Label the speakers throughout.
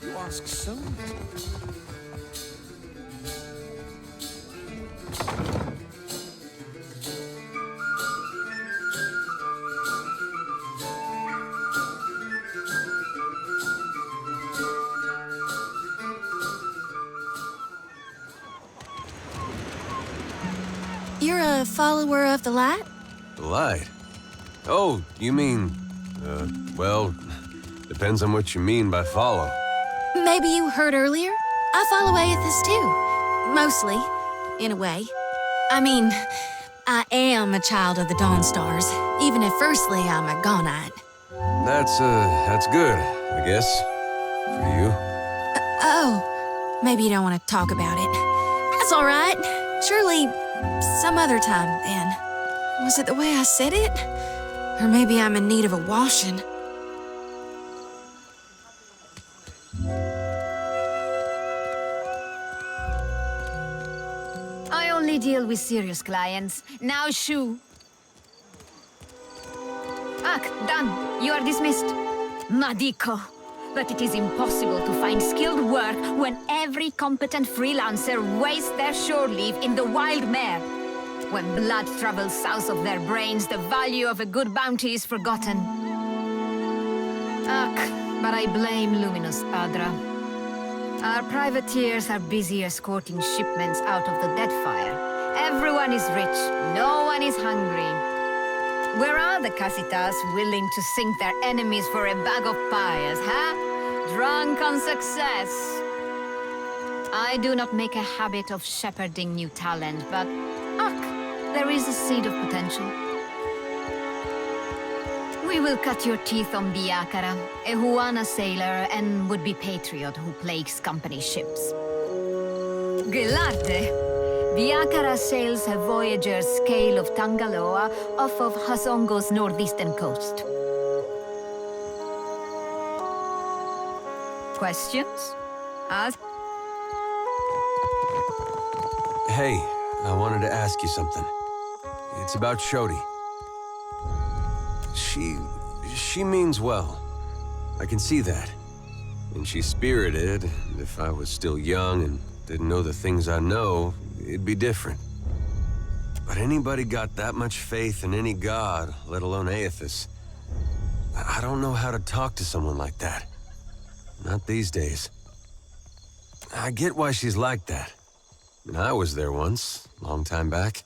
Speaker 1: You ask so little.
Speaker 2: You're a follower of the light?
Speaker 1: The light? Oh, you mean... well, depends on what you mean by follow.
Speaker 2: Maybe you heard earlier? I follow Eothas too. Mostly, in a way. I mean, I am a child of the Dawn Stars, even if firstly I'm a Gaunite.
Speaker 1: That's good, I guess. For you.
Speaker 2: Oh, maybe you don't want to talk about it. That's all right. Surely, some other time, then. Was it the way I said it? Or maybe I'm in need of a washing.
Speaker 3: I only deal with serious clients. Now shoo. Done. You are dismissed. Mythical. But it is impossible to find skilled work when every competent freelancer wastes their shore leave in the wild mare. When blood travels south of their brains, the value of a good bounty is forgotten. But I blame Luminous Adra. Our privateers are busy escorting shipments out of the Deadfire. Everyone is rich, no one is hungry. Where are the Casitas willing to sink their enemies for a bag of pyres, huh? Drunk on success. I do not make a habit of shepherding new talent, but there is a seed of potential. We will cut your teeth on Biakara, a Huana sailor and would-be patriot who plagues company ships. Gelarte! Biakara sails a voyager's scale of Tangaloa off of Hasongo's northeastern coast. Questions? Ask.
Speaker 1: Hey, I wanted to ask you something. It's about Shodi. She means well. I can see that. And she's spirited, and if I was still young and didn't know the things I know, it'd be different. But anybody got that much faith in any god, let alone Eothas? I don't know how to talk to someone like that. Not these days. I get why she's like that. And I was there once, long time back.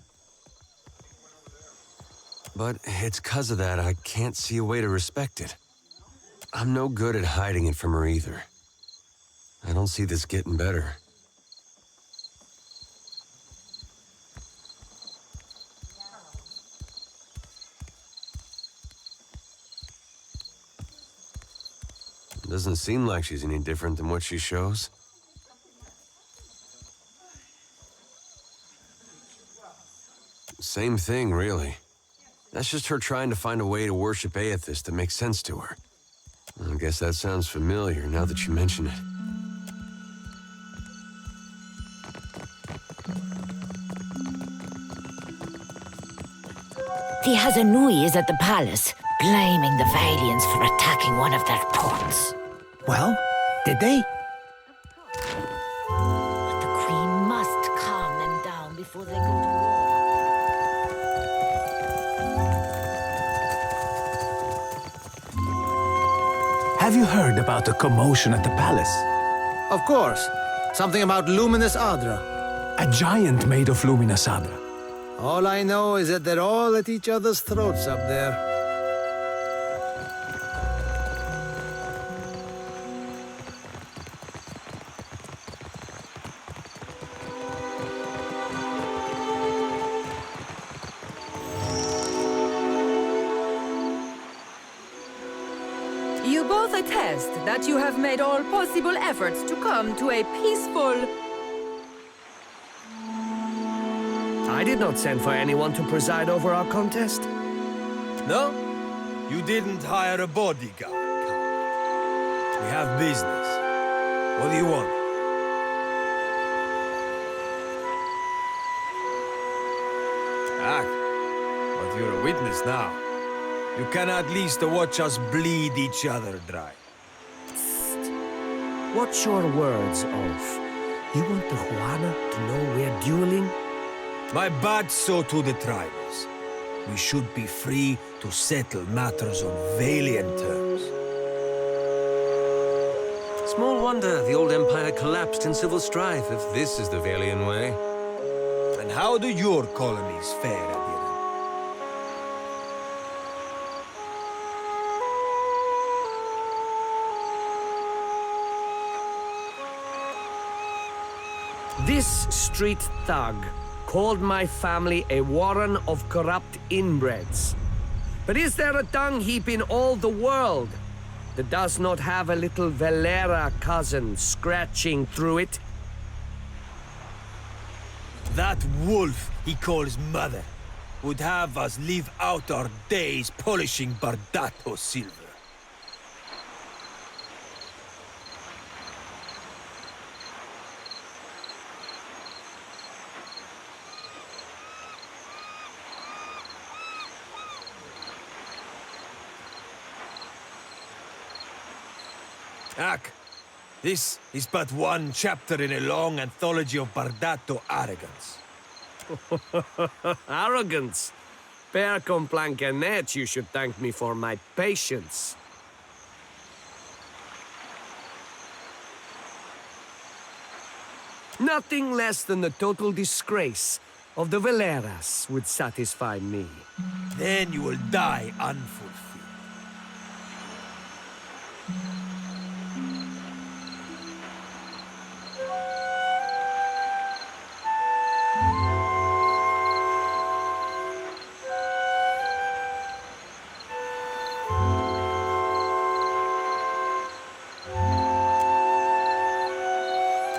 Speaker 1: But it's 'cause of that I can't see a way to respect it. I'm no good at hiding it from her either. I don't see this getting better. It doesn't seem like she's any different than what she shows. Same thing, really. That's just her trying to find a way to worship Eothas that makes sense to her. I guess that sounds familiar now that you mention it.
Speaker 4: The Hazanui is at the palace, blaming the Valians for attacking one of their ports.
Speaker 5: Well, did they?
Speaker 4: But the Queen must calm them down before they go to war.
Speaker 5: Have you heard about the commotion at the palace?
Speaker 6: Of course. Something about Luminous Adra.
Speaker 5: A giant made of Luminous Adra.
Speaker 6: All I know is that they're all at each other's throats up there.
Speaker 7: You both attest that you have made all possible efforts to come to a peaceful...
Speaker 8: I did not send for anyone to preside over our contest.
Speaker 9: No? You didn't hire a bodyguard, We have business. What do you want? But you're a witness now. You can at least watch us bleed each other dry.
Speaker 8: What's your words, Ulf? You want the Juana to know we're dueling?
Speaker 9: My bad so to the tribals. We should be free to settle matters on Valiant terms.
Speaker 1: Small wonder the old empire collapsed in civil strife if this is the Valian way.
Speaker 9: And how do your colonies fare, Adra?
Speaker 8: This street thug called my family a warren of corrupt inbreds. But is there a dung heap in all the world that does not have a little Valera cousin scratching through it?
Speaker 9: That wolf he calls mother would have us live out our days polishing Bardatto silver. Ak, this is but one chapter in a long anthology of Bardatto arrogance.
Speaker 8: Arrogance? Per complancanet, you should thank me for my patience. Nothing less than the total disgrace of the Valeras would satisfy me.
Speaker 9: Then you will die unfulfilled.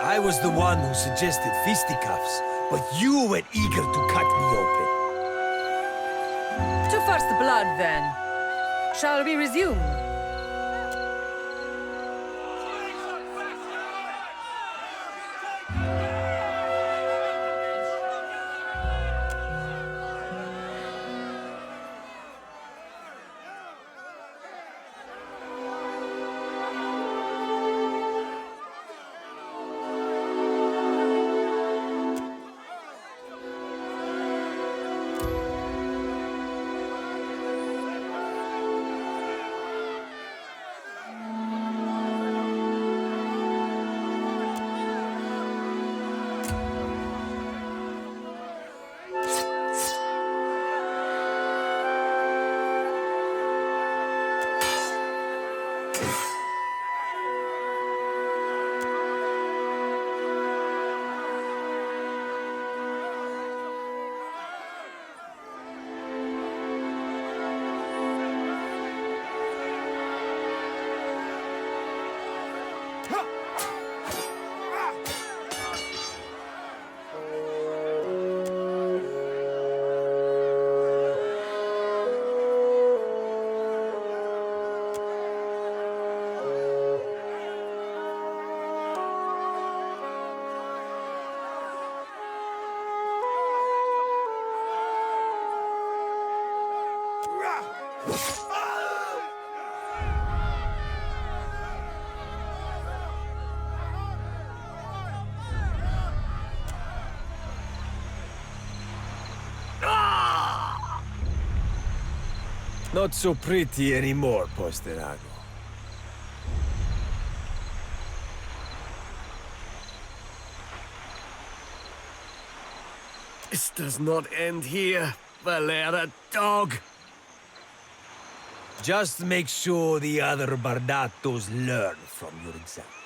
Speaker 9: I was the one who suggested fisticuffs, but you were eager to cut me open.
Speaker 7: To first blood, then. Shall we resume?
Speaker 9: Not so pretty anymore, Posterago.
Speaker 8: This does not end here, Valera dog.
Speaker 9: Just make sure the other Bardattos learn from your example.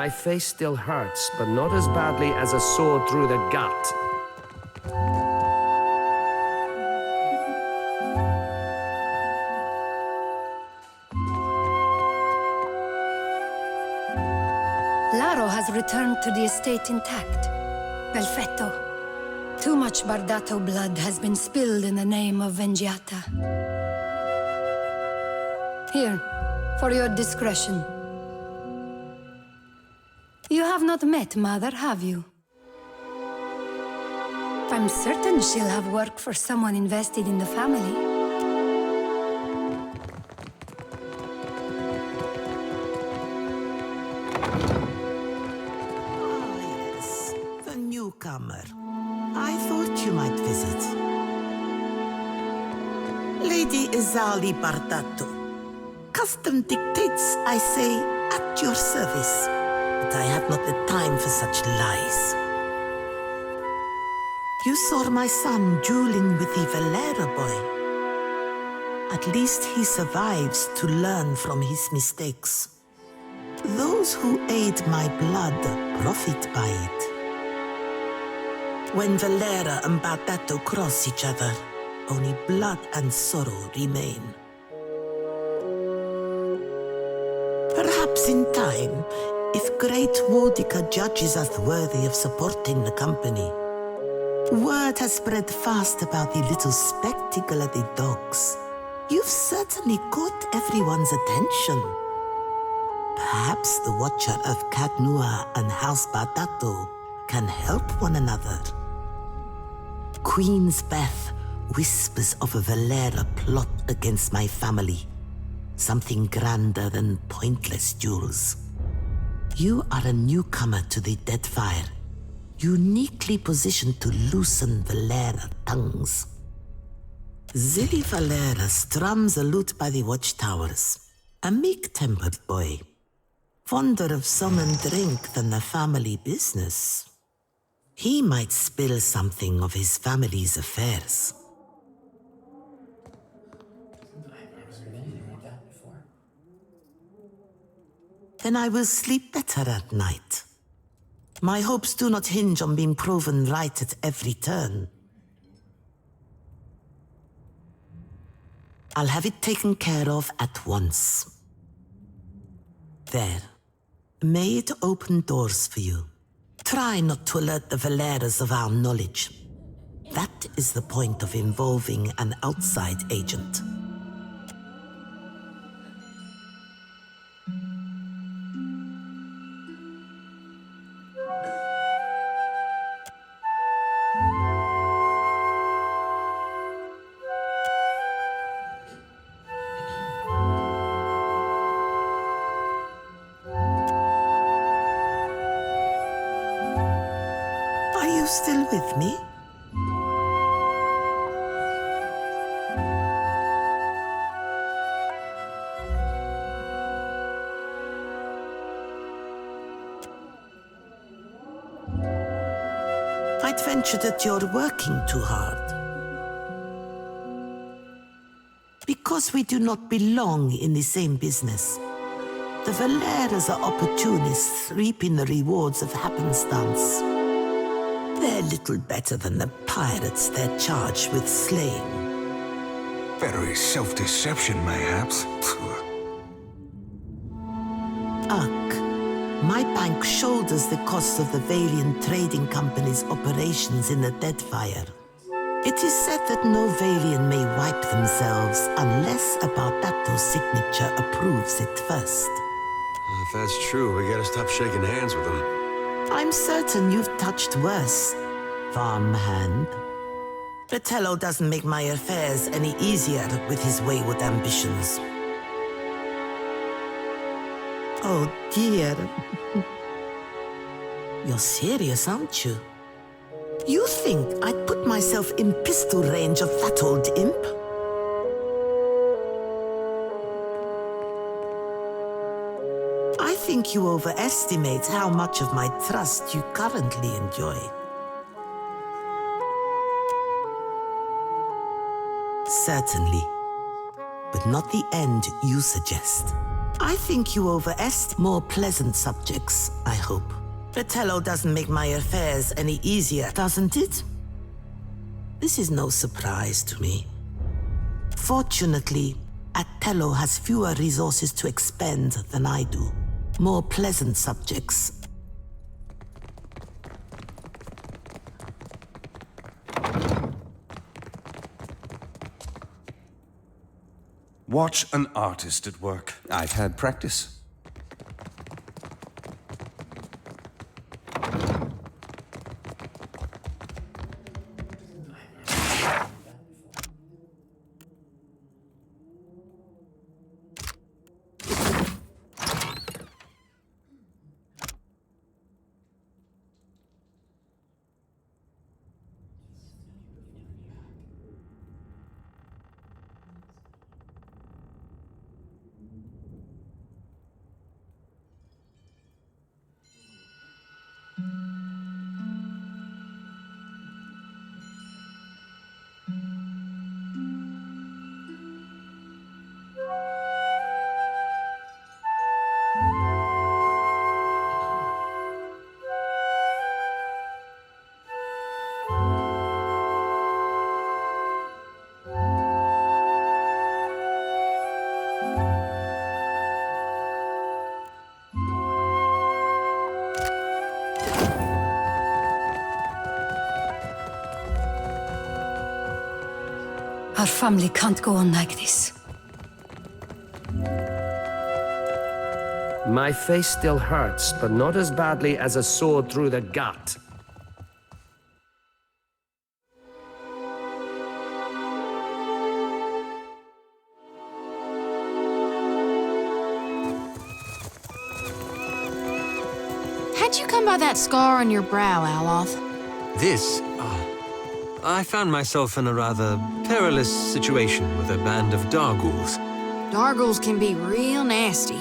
Speaker 8: My face still hurts, but not as badly as a sword through the gut.
Speaker 10: Laro has returned to the estate intact. Perfetto. Too much Bardatto blood has been spilled in the name of Vengiata. Here, for your discretion. You have not met Mother, have you? I'm certain she'll have work for someone invested in the family.
Speaker 11: Yes, the newcomer. I thought you might visit. Lady Izali Bardatto. Custom dictates, I say, at your service. But I have not the time for such lies. You saw my son dueling with the Valera boy. At least he survives to learn from his mistakes. Those who aid my blood profit by it. When Valera and Bardatto cross each other, only blood and sorrow remain. Perhaps in time, if great Wodika judges us worthy of supporting the company. Word has spread fast about the little spectacle at the docks. You've certainly caught everyone's attention. Perhaps the Watcher of Kadnua and House Bardatto can help one another. Queen's Beth whispers of a Valera plot against my family. Something grander than pointless duels. You are a newcomer to the Deadfire, uniquely positioned to loosen Valera tongues. Zilli Valera strums a lute by the watchtowers, a meek-tempered boy, fonder of song and drink than the family business. He might spill something of his family's affairs. Then I will sleep better at night. My hopes do not hinge on being proven right at every turn. I'll have it taken care of at once. There. May it open doors for you. Try not to alert the Valeras of our knowledge. That is the point of involving an outside agent. Still with me? I'd venture that you're working too hard. Because we do not belong in the same business. The Valeras are opportunists reaping the rewards of happenstance. They're little better than the pirates they're charged with slaying.
Speaker 5: Very self-deception, mayhaps.
Speaker 11: My bank shoulders the cost of the Valian Trading Company's operations in the Deadfire. It is said that no Valian may wipe themselves unless a Bardatto signature approves it first.
Speaker 1: If that's true, we gotta stop shaking hands with them.
Speaker 11: I'm certain you've touched worse, farmhand. Bertello doesn't make my affairs any easier with his wayward ambitions. Oh dear. You're serious, aren't you? You think I'd put myself in pistol range of that old imp? I think you overestimate how much of my trust you currently enjoy. Certainly, but not the end you suggest. I think you overestimate more pleasant subjects, I hope. Fratello doesn't make my affairs any easier, doesn't it? This is no surprise to me. Fortunately, Atello has fewer resources to expend than I do. More pleasant subjects.
Speaker 12: Watch an artist at work. I've had practice.
Speaker 10: Our family can't go on like this.
Speaker 8: My face still hurts, but not as badly as a sword through the gut.
Speaker 2: How'd you come by that scar on your brow, Aloth?
Speaker 1: This? I found myself in a rather perilous situation with a band of Dargools.
Speaker 2: Dargools can be real nasty.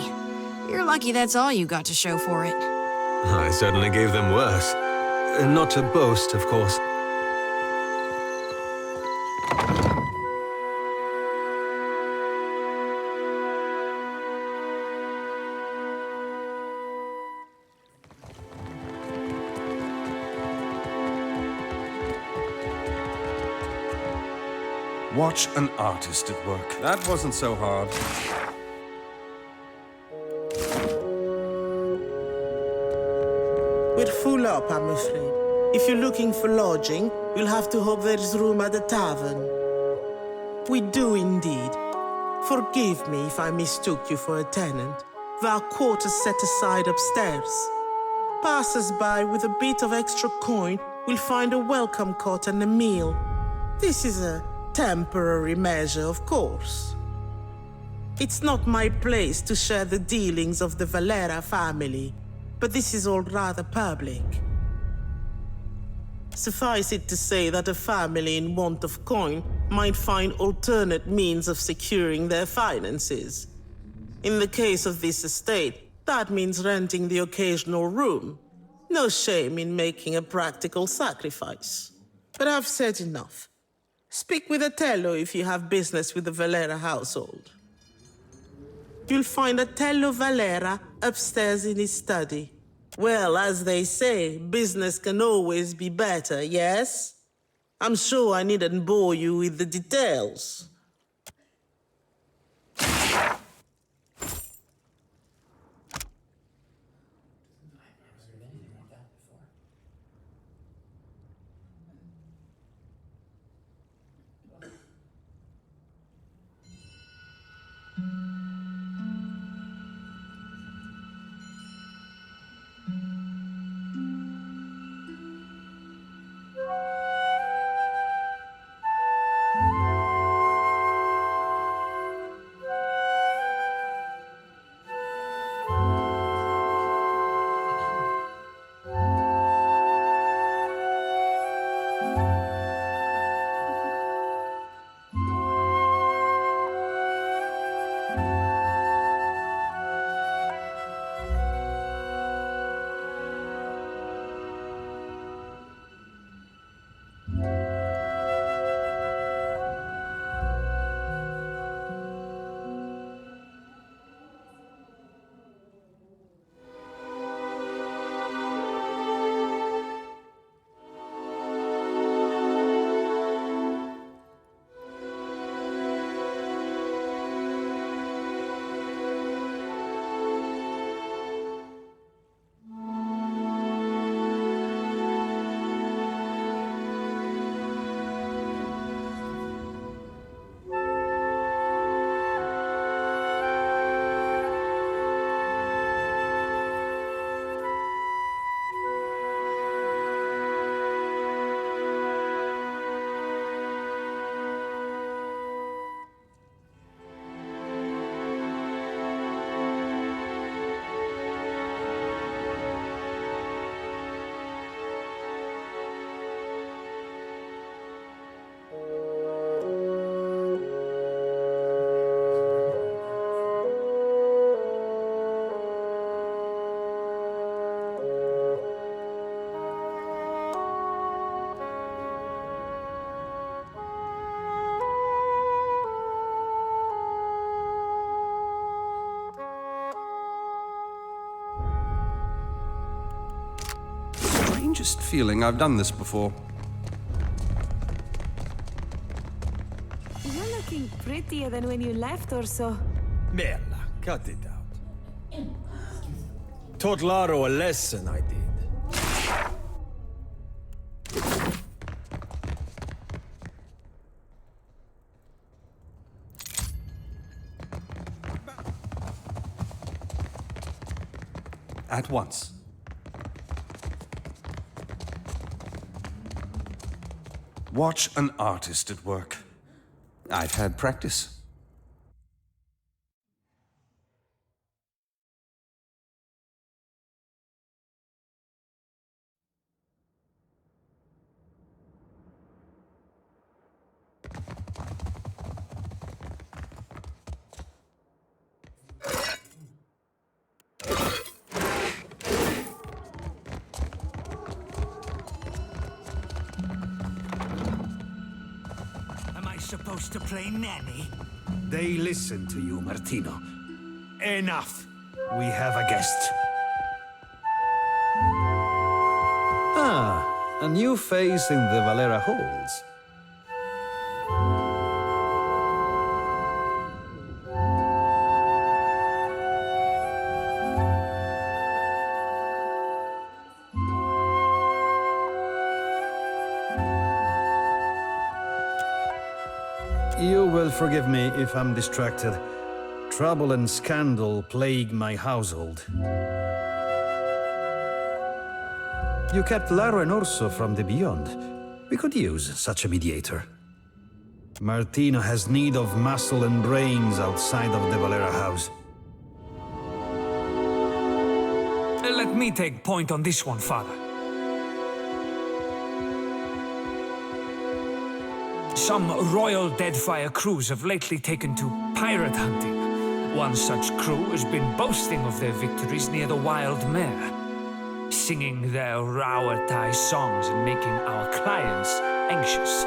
Speaker 2: You're lucky that's all you got to show for it.
Speaker 1: I certainly gave them worse. Not to boast, of course.
Speaker 12: Watch an artist at work. That wasn't so hard.
Speaker 13: We're full up, I'm afraid. If you're looking for lodging, you'll have to hope there's room at the tavern. We do indeed. Forgive me if I mistook you for a tenant. There are quarters set aside upstairs. Passers-by with a bit of extra coin will find a welcome cot and a meal. This is a temporary measure, of course. It's not my place to share the dealings of the Valera family, but this is all rather public. Suffice it to say that a family in want of coin might find alternate means of securing their finances. In the case of this estate, that means renting the occasional room. No shame in making a practical sacrifice. But I've said enough. Speak with Otello if you have business with the Valera household. You'll find Otello Valera upstairs in his study. Well, as they say, business can always be better, yes? I'm sure I needn't bore you with the details.
Speaker 12: Just feeling I've done this before.
Speaker 14: You're looking prettier than when you left or so.
Speaker 9: Merla, cut it out. Taught Laro a lesson, I did.
Speaker 12: At once. Watch an artist at work. I've had practice.
Speaker 5: Supposed to play nanny? They listen to you, Martino. Enough! We have a guest.
Speaker 6: Ah, a new face in the Valera halls. You will forgive me if I'm distracted. Trouble and scandal plague my household. You kept Laro and Orso from the Beyond. We could use such a mediator. Martino has need of muscle and brains outside of the Valera house.
Speaker 5: Let me take point on this one, Father. Some royal Deadfire crews have lately taken to pirate hunting. One such crew has been boasting of their victories near the Wild Mare, singing their Rauatai songs and making our clients anxious.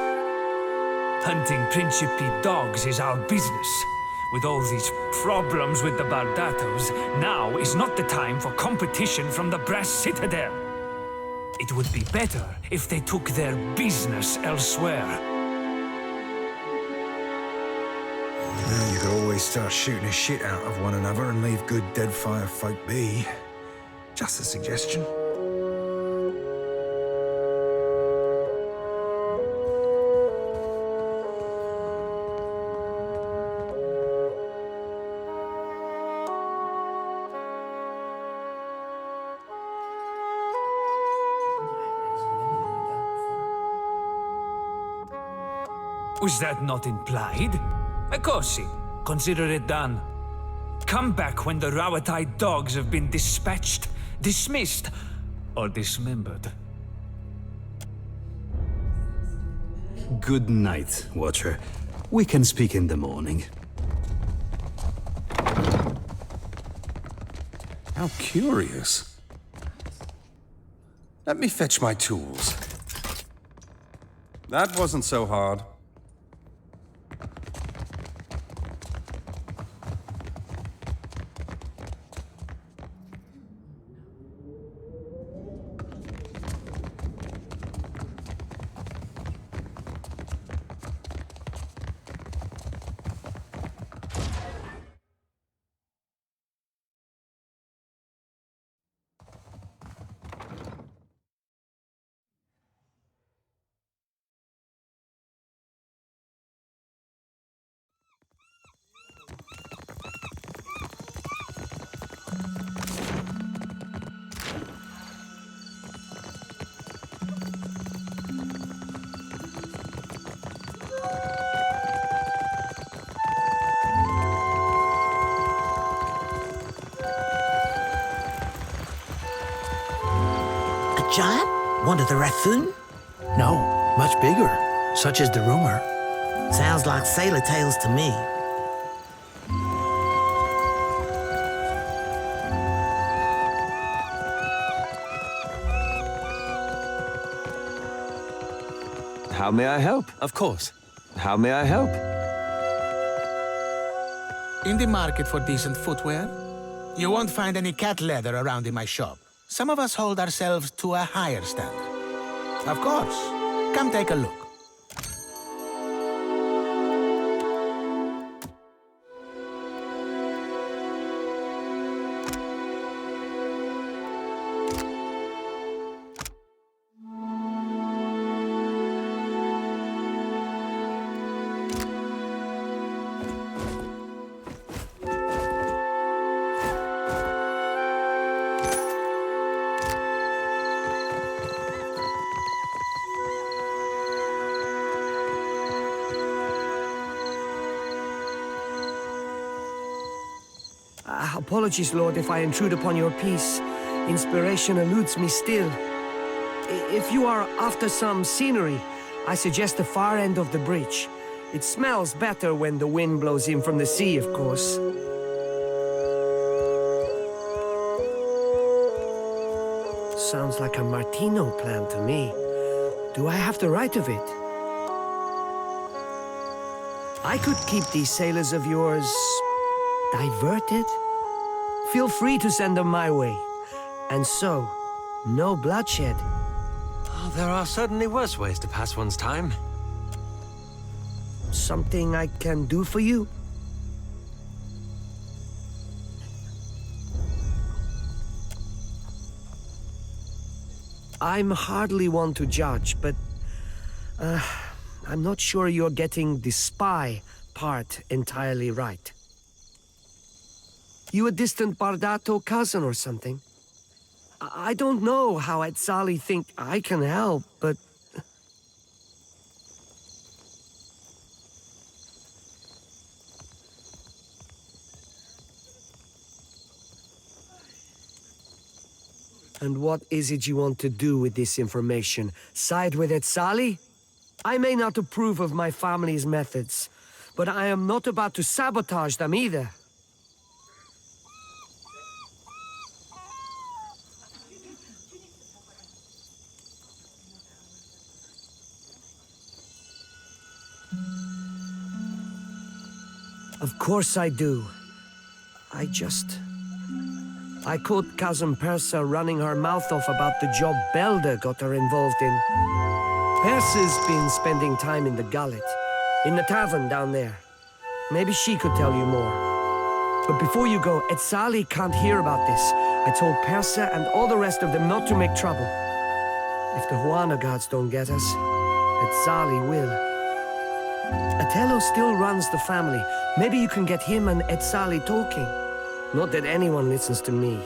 Speaker 5: Hunting Principe dogs is our business. With all these problems with the Bardattos, now is not the time for competition from the Brass Citadel. It would be better if they took their business elsewhere.
Speaker 15: You could always start shooting the shit out of one another and leave good Deadfire folk be. Just a suggestion.
Speaker 5: Was that not implied? Mikosi, consider it done. Come back when the Rauatai dogs have been dispatched, dismissed, or dismembered.
Speaker 6: Good night, Watcher. We can speak in the morning.
Speaker 12: How curious. Let me fetch my tools. That wasn't so hard.
Speaker 11: Giant? One of the Rathun?
Speaker 16: No, much bigger. Such is the rumor.
Speaker 11: Sounds like sailor tales to me.
Speaker 1: How may I help? Of course. How may I help?
Speaker 16: In the market for decent footwear? You won't find any cat leather around in my shop. Some of us hold ourselves to a higher standard. Of course. Come take a look.
Speaker 8: Apologies, Lord, if I intrude upon your peace. Inspiration eludes me still. If you are after some scenery, I suggest the far end of the bridge. It smells better when the wind blows in from the sea, of course. Sounds like a Martino plan to me. Do I have the right of it? I could keep these sailors of yours diverted. Feel free to send them my way. And so, no bloodshed.
Speaker 1: Oh, there are certainly worse ways to pass one's time.
Speaker 8: Something I can do for you? I'm hardly one to judge, but I'm not sure you're getting the spy part entirely right. You a distant Bardatto cousin or something? I don't know how Etzali think I can help, but... And what is it you want to do with this information? Side with Etzali? I may not approve of my family's methods, but I am not about to sabotage them either. Of course I do. I caught cousin Persa running her mouth off about the job Belder got her involved in. Persa's been spending time in the gullet, in the tavern down there. Maybe she could tell you more. But before you go, Etzali can't hear about this. I told Persa and all the rest of them not to make trouble. If the Huana guards don't get us, Etzali will. Atello still runs the family. Maybe you can get him and Etzali talking. Not that anyone listens to me.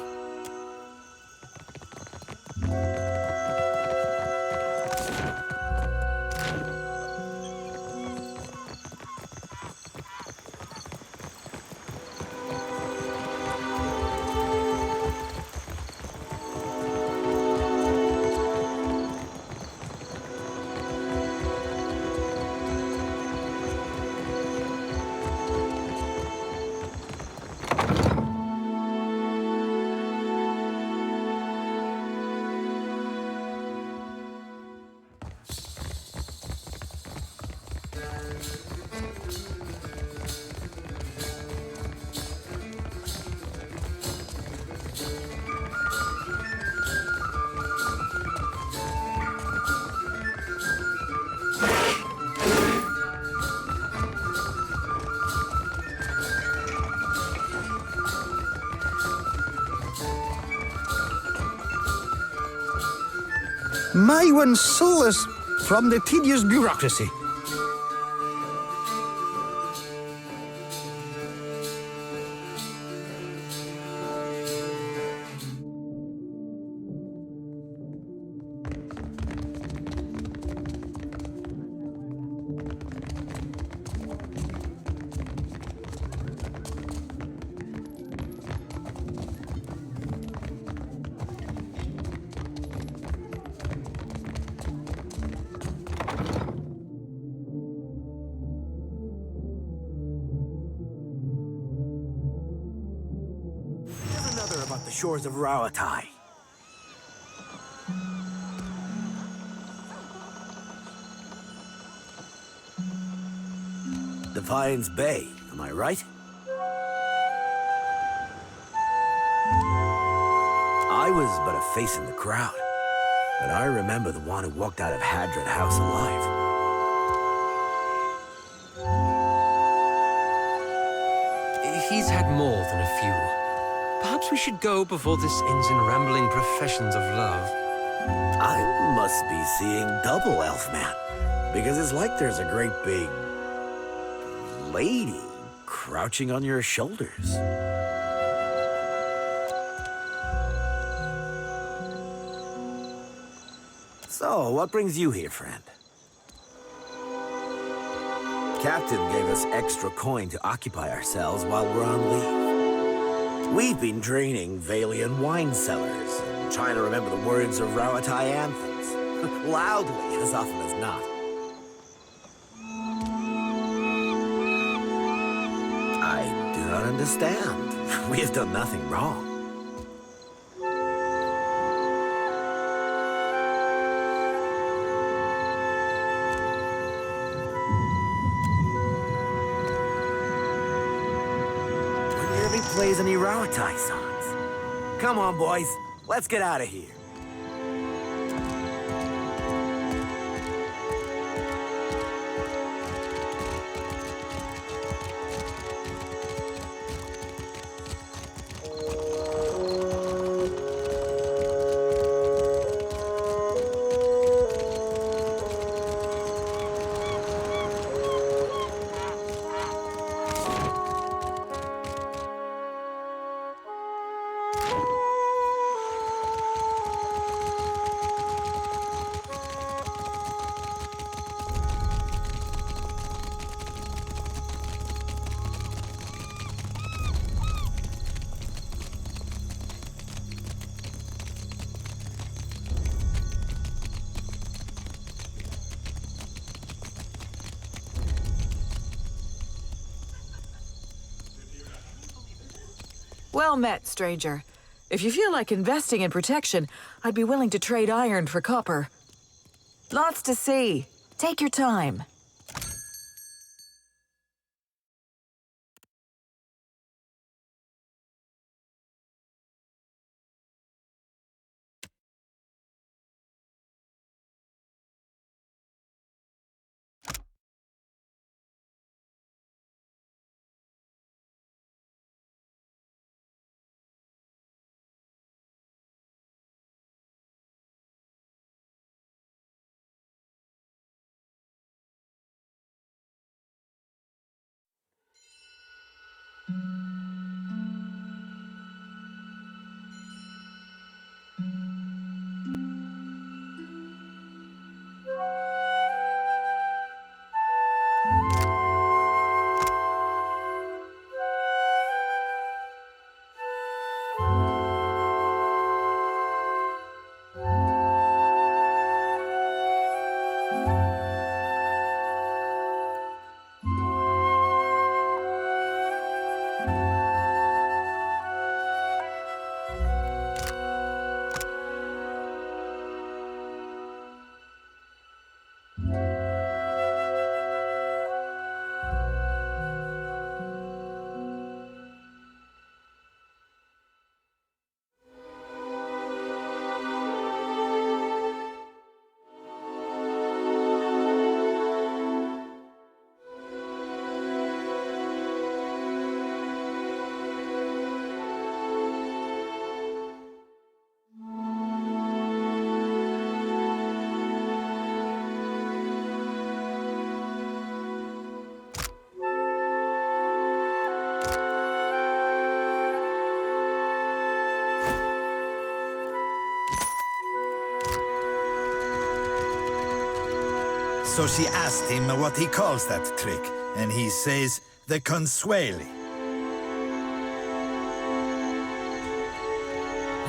Speaker 6: My one solace from the tedious bureaucracy.
Speaker 16: About the shores of Rauatai. Defiance Bay, am I right? I was but a face in the crowd. but I remember the one who walked out of Hadron House alive.
Speaker 1: He's had more than a few. Perhaps we should go before this ends in rambling professions of love.
Speaker 16: I must be seeing double, Elfman. Because it's like there's a great big... lady crouching on your shoulders. So, what brings you here, friend? Captain gave us extra coin to occupy ourselves while we're on leave. We've been draining Valian wine cellars and trying to remember the words of Rauatai anthems, loudly as often as not. I do not understand. We have done nothing wrong. Plays any Rauatai songs. Come on, boys. Let's get out of here.
Speaker 17: Well met, stranger. If you feel like investing in protection, I'd be willing to trade iron for copper. Lots to see. Take your time.
Speaker 18: So she asked him what he calls that trick, and he says, the consueli.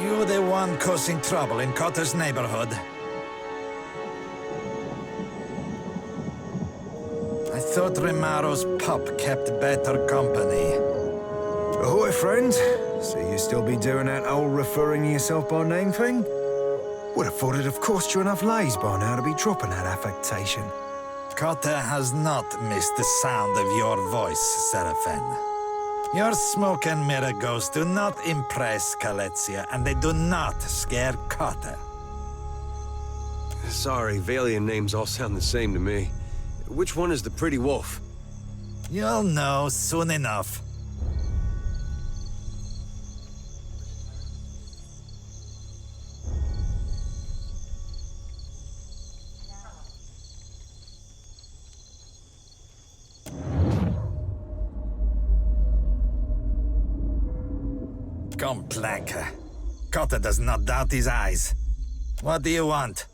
Speaker 18: You the one causing trouble in Cotter's neighborhood? I thought Rimaro's pup kept better company.
Speaker 15: Ahoy, friend. So you still be doing that old referring to yourself by name thing? Would have thought it'd have cost you enough lays by now to be dropping that affectation.
Speaker 18: Cotter has not missed the sound of your voice, Seraphin. Your smoke and mirror ghosts do not impress Kaletzia, and they do not scare Cotter.
Speaker 1: Sorry, Valian names all sound the same to me. Which one is the pretty wolf?
Speaker 18: You'll know soon enough. Come, Planka. Cotta does not doubt his eyes. What do you want?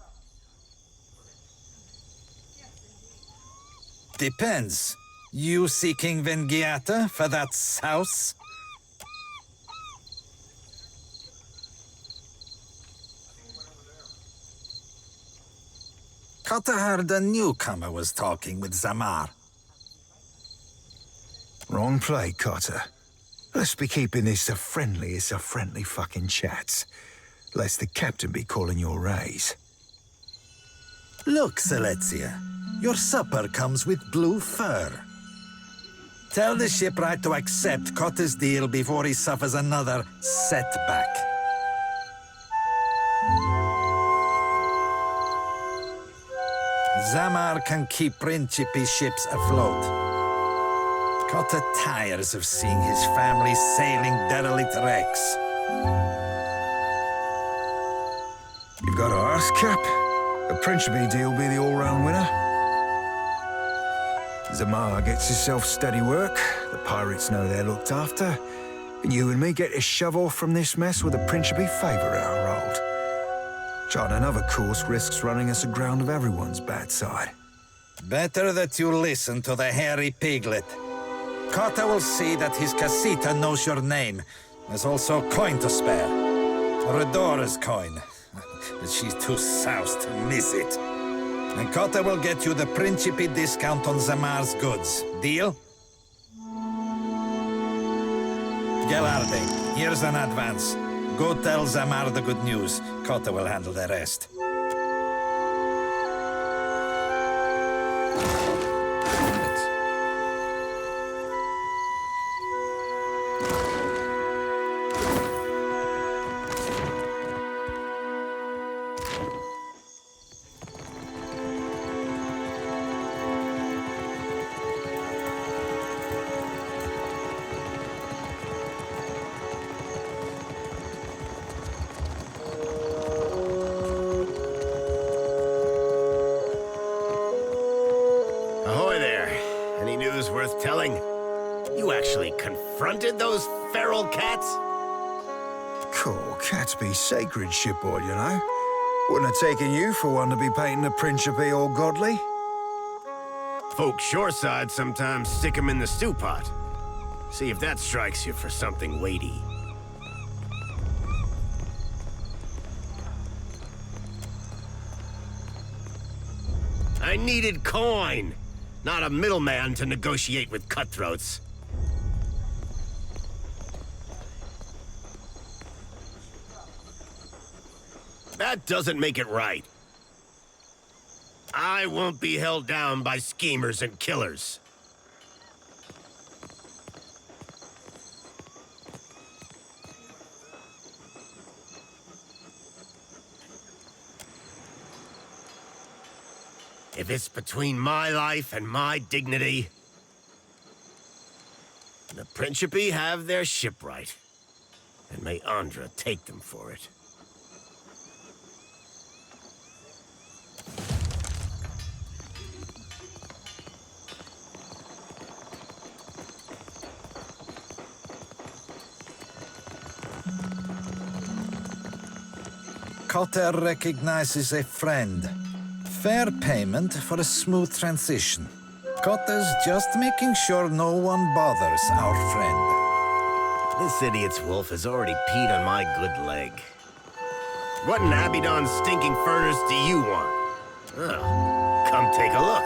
Speaker 18: Depends. You seeking Vengiata for that house? Cotta heard a newcomer was talking with Zamar.
Speaker 15: Wrong play, Cotta. Let's be keeping this as friendly fucking chats. Lest the captain be calling your raise.
Speaker 18: Look, Selezia. Your supper comes with blue fur. Tell the shipwright to accept Cotta's deal before he suffers another setback. Zamar can keep Principe ships afloat. Cotta tires of seeing his family sailing derelict wrecks.
Speaker 15: You've got to ask, Cap. A Principe deal be the all-round winner. Zamar gets himself steady work, the pirates know they're looked after, and you and me get to shove off from this mess with a Principe favour at our hold. Charting another course risks running us aground of everyone's bad side.
Speaker 18: Better that you listen to the hairy piglet. Cotta will see that his casita knows your name. There's also coin to spare. Redora's coin. But she's too soused to miss it. And Cotta will get you the Principe discount on Zamar's goods. Deal? Gelarde, here's an advance. Go tell Zamar the good news. Cotta will handle the rest.
Speaker 16: Confronted those feral cats?
Speaker 15: Cool, cats be sacred, shipboard, you know. Wouldn't have taken you for one to be painting the Principe all godly.
Speaker 16: Folk shoreside sometimes stick 'em in the stew pot. See if that strikes you for something weighty. I needed coin, not a middleman to negotiate with cutthroats. That doesn't make it right. I won't be held down by schemers and killers. If it's between my life and my dignity, the Principe have their shipwright, and may Adra take them for it.
Speaker 18: Cotta recognizes a friend. Fair payment for a smooth transition. Cotta's just making sure no one bothers our friend.
Speaker 16: This idiot's wolf has already peed on my good leg. What in Abaddon's stinking furnace do you want? Oh, come take a look.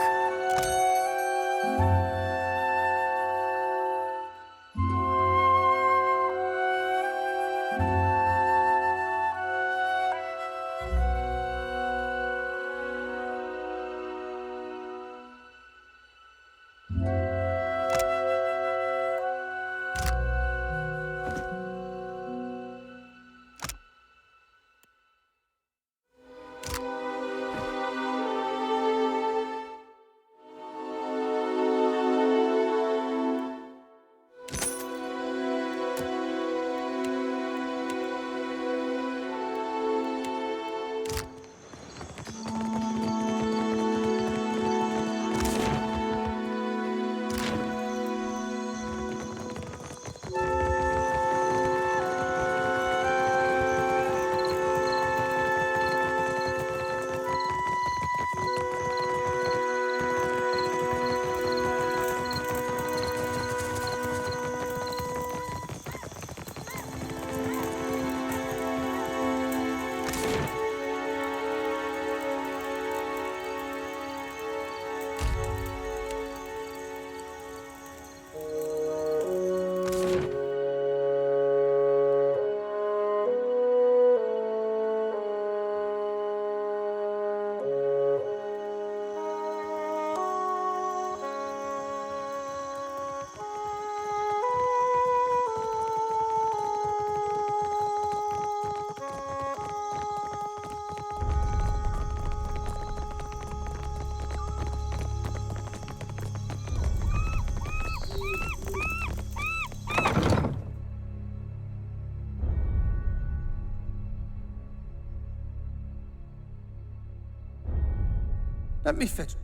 Speaker 12: Let me fetch...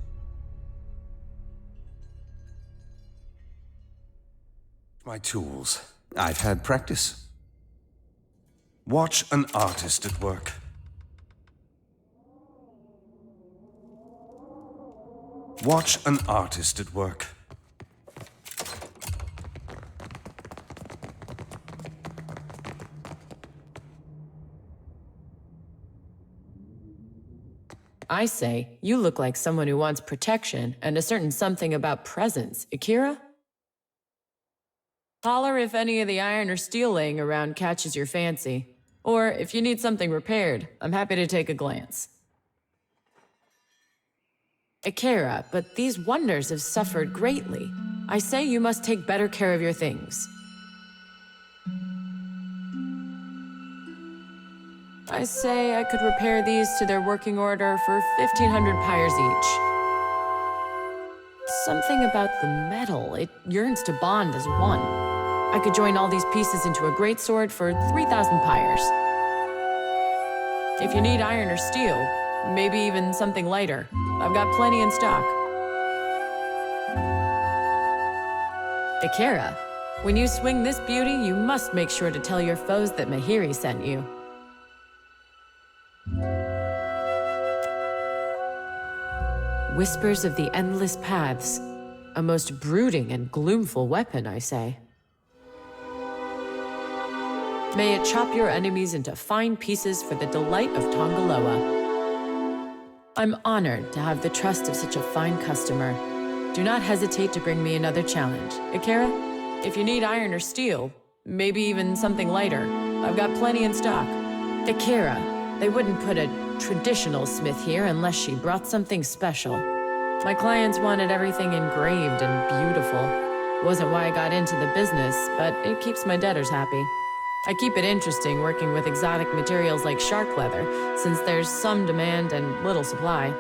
Speaker 12: my tools. I've had practice. Watch an artist at work. Watch an artist at work.
Speaker 19: I say, you look like someone who wants protection and a certain something about presence. Akira? Holler if any of the iron or steel laying around catches your fancy. Or if you need something repaired, I'm happy to take a glance. Akira, but these wonders have suffered greatly. I say you must take better care of your things. I say I could repair these to their working order for 1,500 pyres each. Something about the metal, it yearns to bond as one. I could join all these pieces into a great sword for 3,000 pyres. If you need iron or steel, maybe even something lighter, I've got plenty in stock. Akira, when you swing this beauty, you must make sure to tell your foes that Mahiri sent you. Whispers of the endless paths. A most brooding and gloomful weapon, I say. May it chop your enemies into fine pieces for the delight of Tongaloa. I'm honored to have the trust of such a fine customer. Do not hesitate to bring me another challenge. Akira, if you need iron or steel, maybe even something lighter, I've got plenty in stock. Akira, they wouldn't put a traditional smith here unless she brought something special. My clients wanted everything engraved and beautiful. Wasn't why I got into the business, but it keeps my debtors happy. I keep it interesting working with exotic materials like shark leather, since there's some demand and little supply.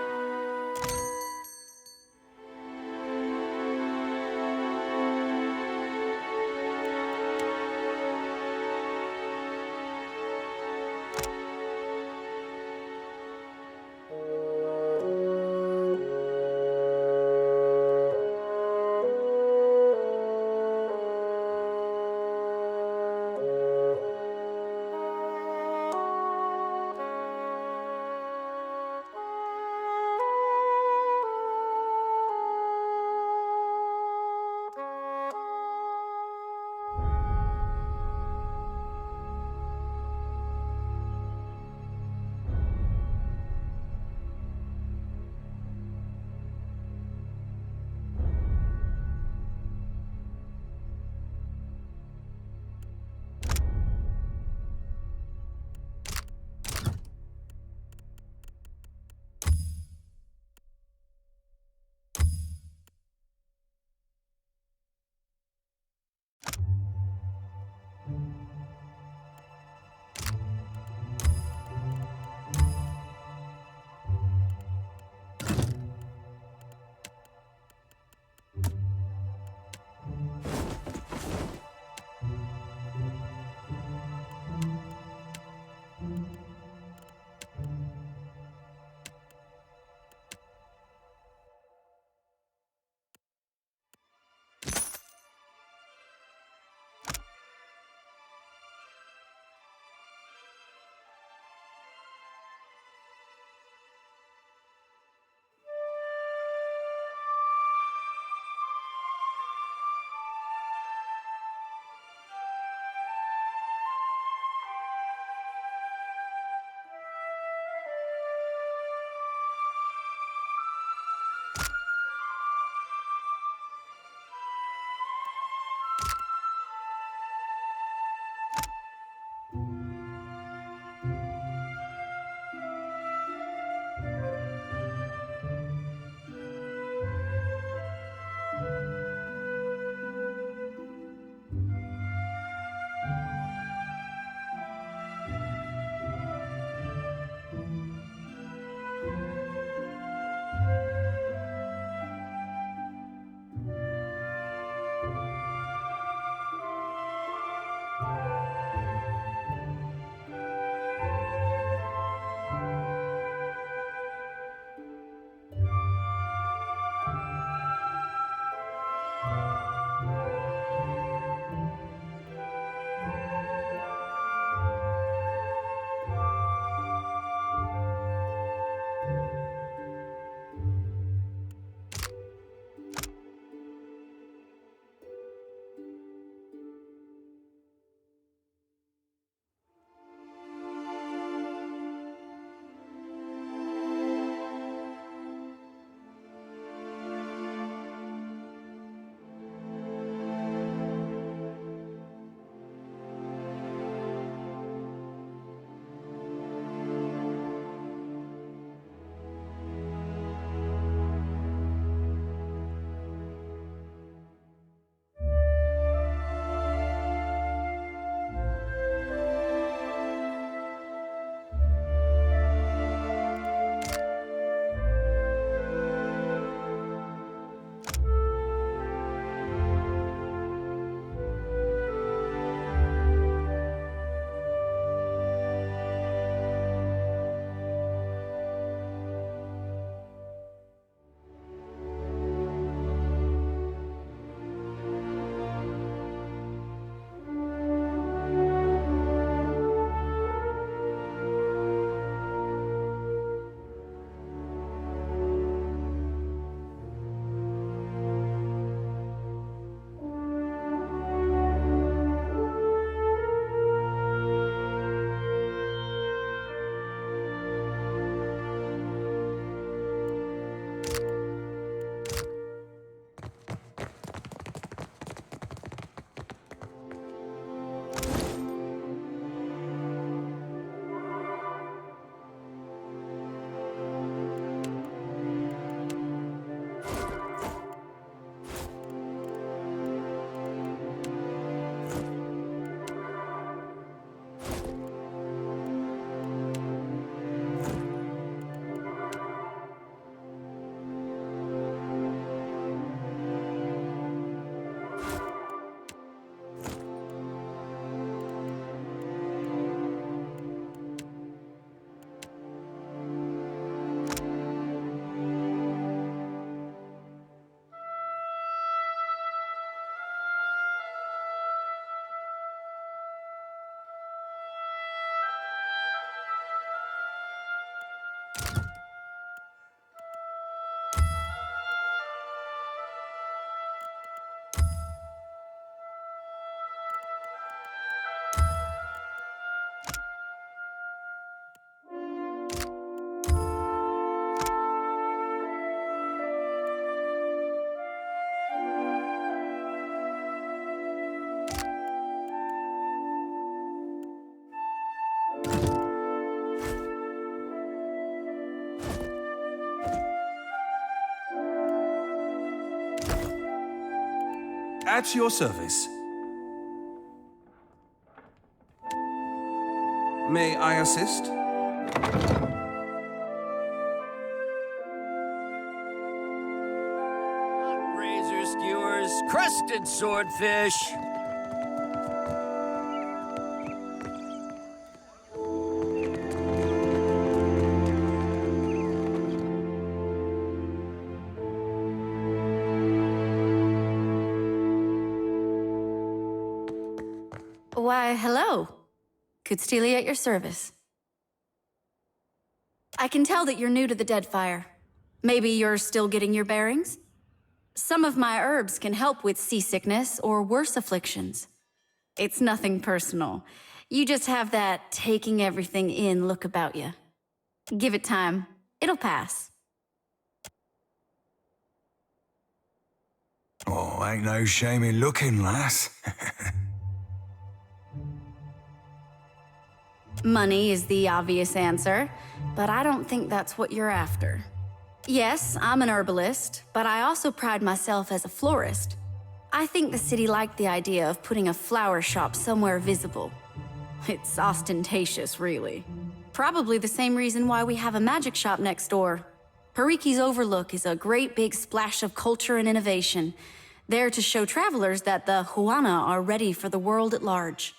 Speaker 12: At your service. May I assist?
Speaker 20: Razor skewers, crusted swordfish.
Speaker 21: Why, hello. Cootsteely at your service. I can tell that you're new to the Deadfire. Maybe you're still getting your bearings? Some of my herbs can help with seasickness or worse afflictions. It's nothing personal. You just have that taking everything in look about you. Give it time. It'll pass.
Speaker 15: Oh, ain't no shame in looking, lass.
Speaker 21: Money is the obvious answer, but I don't think that's what you're after. Yes, I'm an herbalist, but I also pride myself as a florist. I think the city liked the idea of putting a flower shop somewhere visible. It's ostentatious, really. Probably the same reason why we have a magic shop next door. Pariki's Overlook is a great big splash of culture and innovation, there to show travelers that the Huana are ready for the world at large.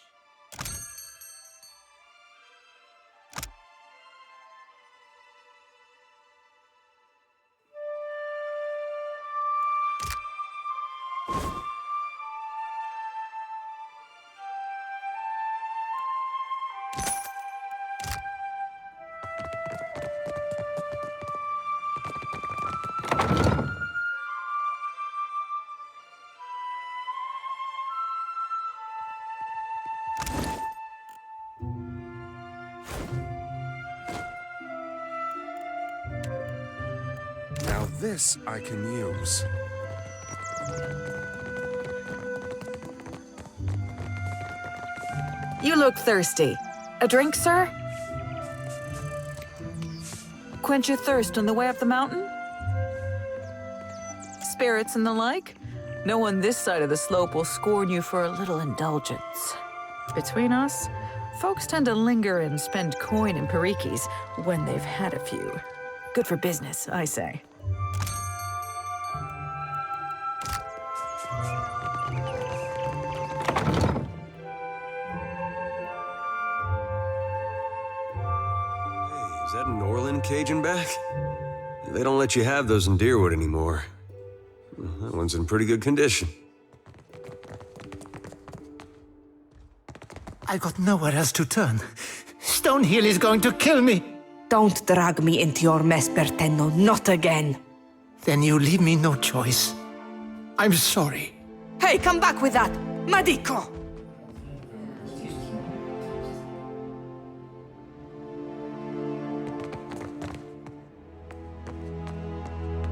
Speaker 12: Now this I can use.
Speaker 17: You look thirsty. A drink, sir? Quench your thirst on the way up the mountain? Spirits and the like? No one this side of the slope will scorn you for a little indulgence. Between us, folks tend to linger and spend coin in parikis when they've had a few. Good for business, I say.
Speaker 1: Is that an Orlin Cajun back? They don't let you have those in Deerwood anymore. Well, that one's in pretty good condition.
Speaker 22: I got nowhere else to turn. Stonehill is going to kill me.
Speaker 23: Don't drag me into your mess, Bertenno. Not again.
Speaker 22: Then you leave me no choice. I'm sorry.
Speaker 23: Hey, come back with that! Madico!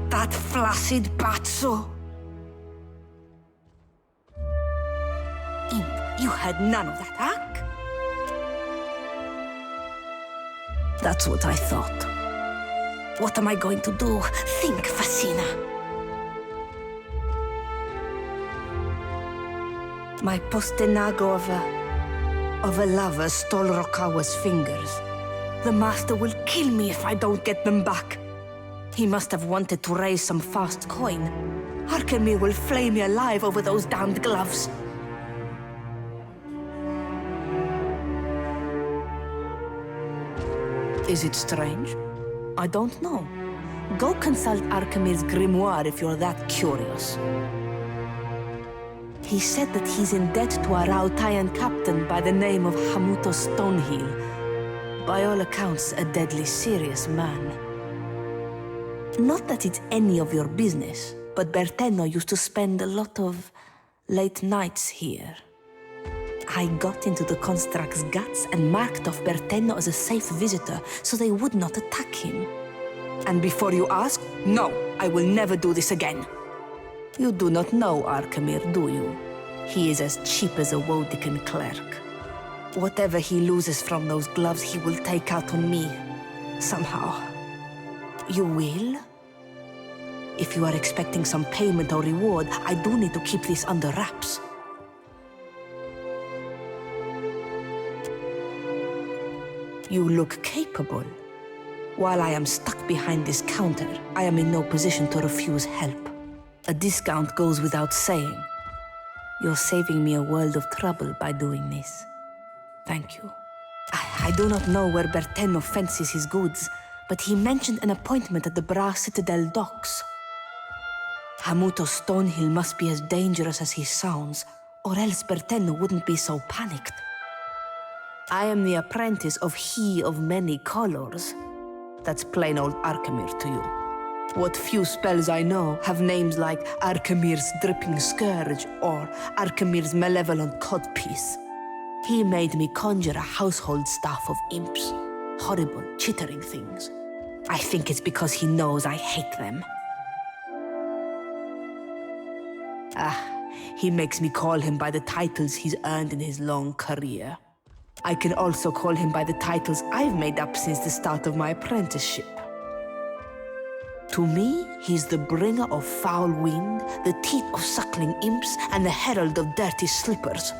Speaker 23: That flaccid pazzo! Imp, you had none of that, huh? That's what I thought. What am I going to do? Think, Fassina. My postenago of a lover stole Rokawa's fingers. The master will kill me if I don't get them back. He must have wanted to raise some fast coin. Arkemir will flay me alive over those damned gloves. Is it strange? I don't know. Go consult Arkemir's grimoire if you're that curious. He said that he's in debt to a Rautayan captain by the name of Hamuto Stonehill. By all accounts, a deadly serious man. Not that it's any of your business, but Bertenno used to spend a lot of late nights here. I got into the construct's guts and marked off Bertenno as a safe visitor so they would not attack him. And before you ask, no, I will never do this again. You do not know Arkemir, do you? He is as cheap as a Wodican clerk. Whatever he loses from those gloves, he will take out on me. Somehow. You will? If you are expecting some payment or reward, I do need to keep this under wraps. You look capable. While I am stuck behind this counter, I am in no position to refuse help. A discount goes without saying. You're saving me a world of trouble by doing this. Thank you. I do not know where Bertenno fences his goods, but he mentioned an appointment at the Bra Citadel docks. Hamuto Stonehill must be as dangerous as he sounds, or else Bertenno wouldn't be so panicked. I am the apprentice of He of Many Colors. That's plain old Arkemir to you. What few spells I know have names like Arkemir's Dripping Scourge or Arkemir's Malevolent Codpiece. He made me conjure a household staff of imps. Horrible, chittering things. I think it's because he knows I hate them. He makes me call him by the titles he's earned in his long career. I can also call him by the titles I've made up since the start of my apprenticeship. To me, he's the bringer of foul wind, the teeth of suckling imps, and the herald of dirty slippers.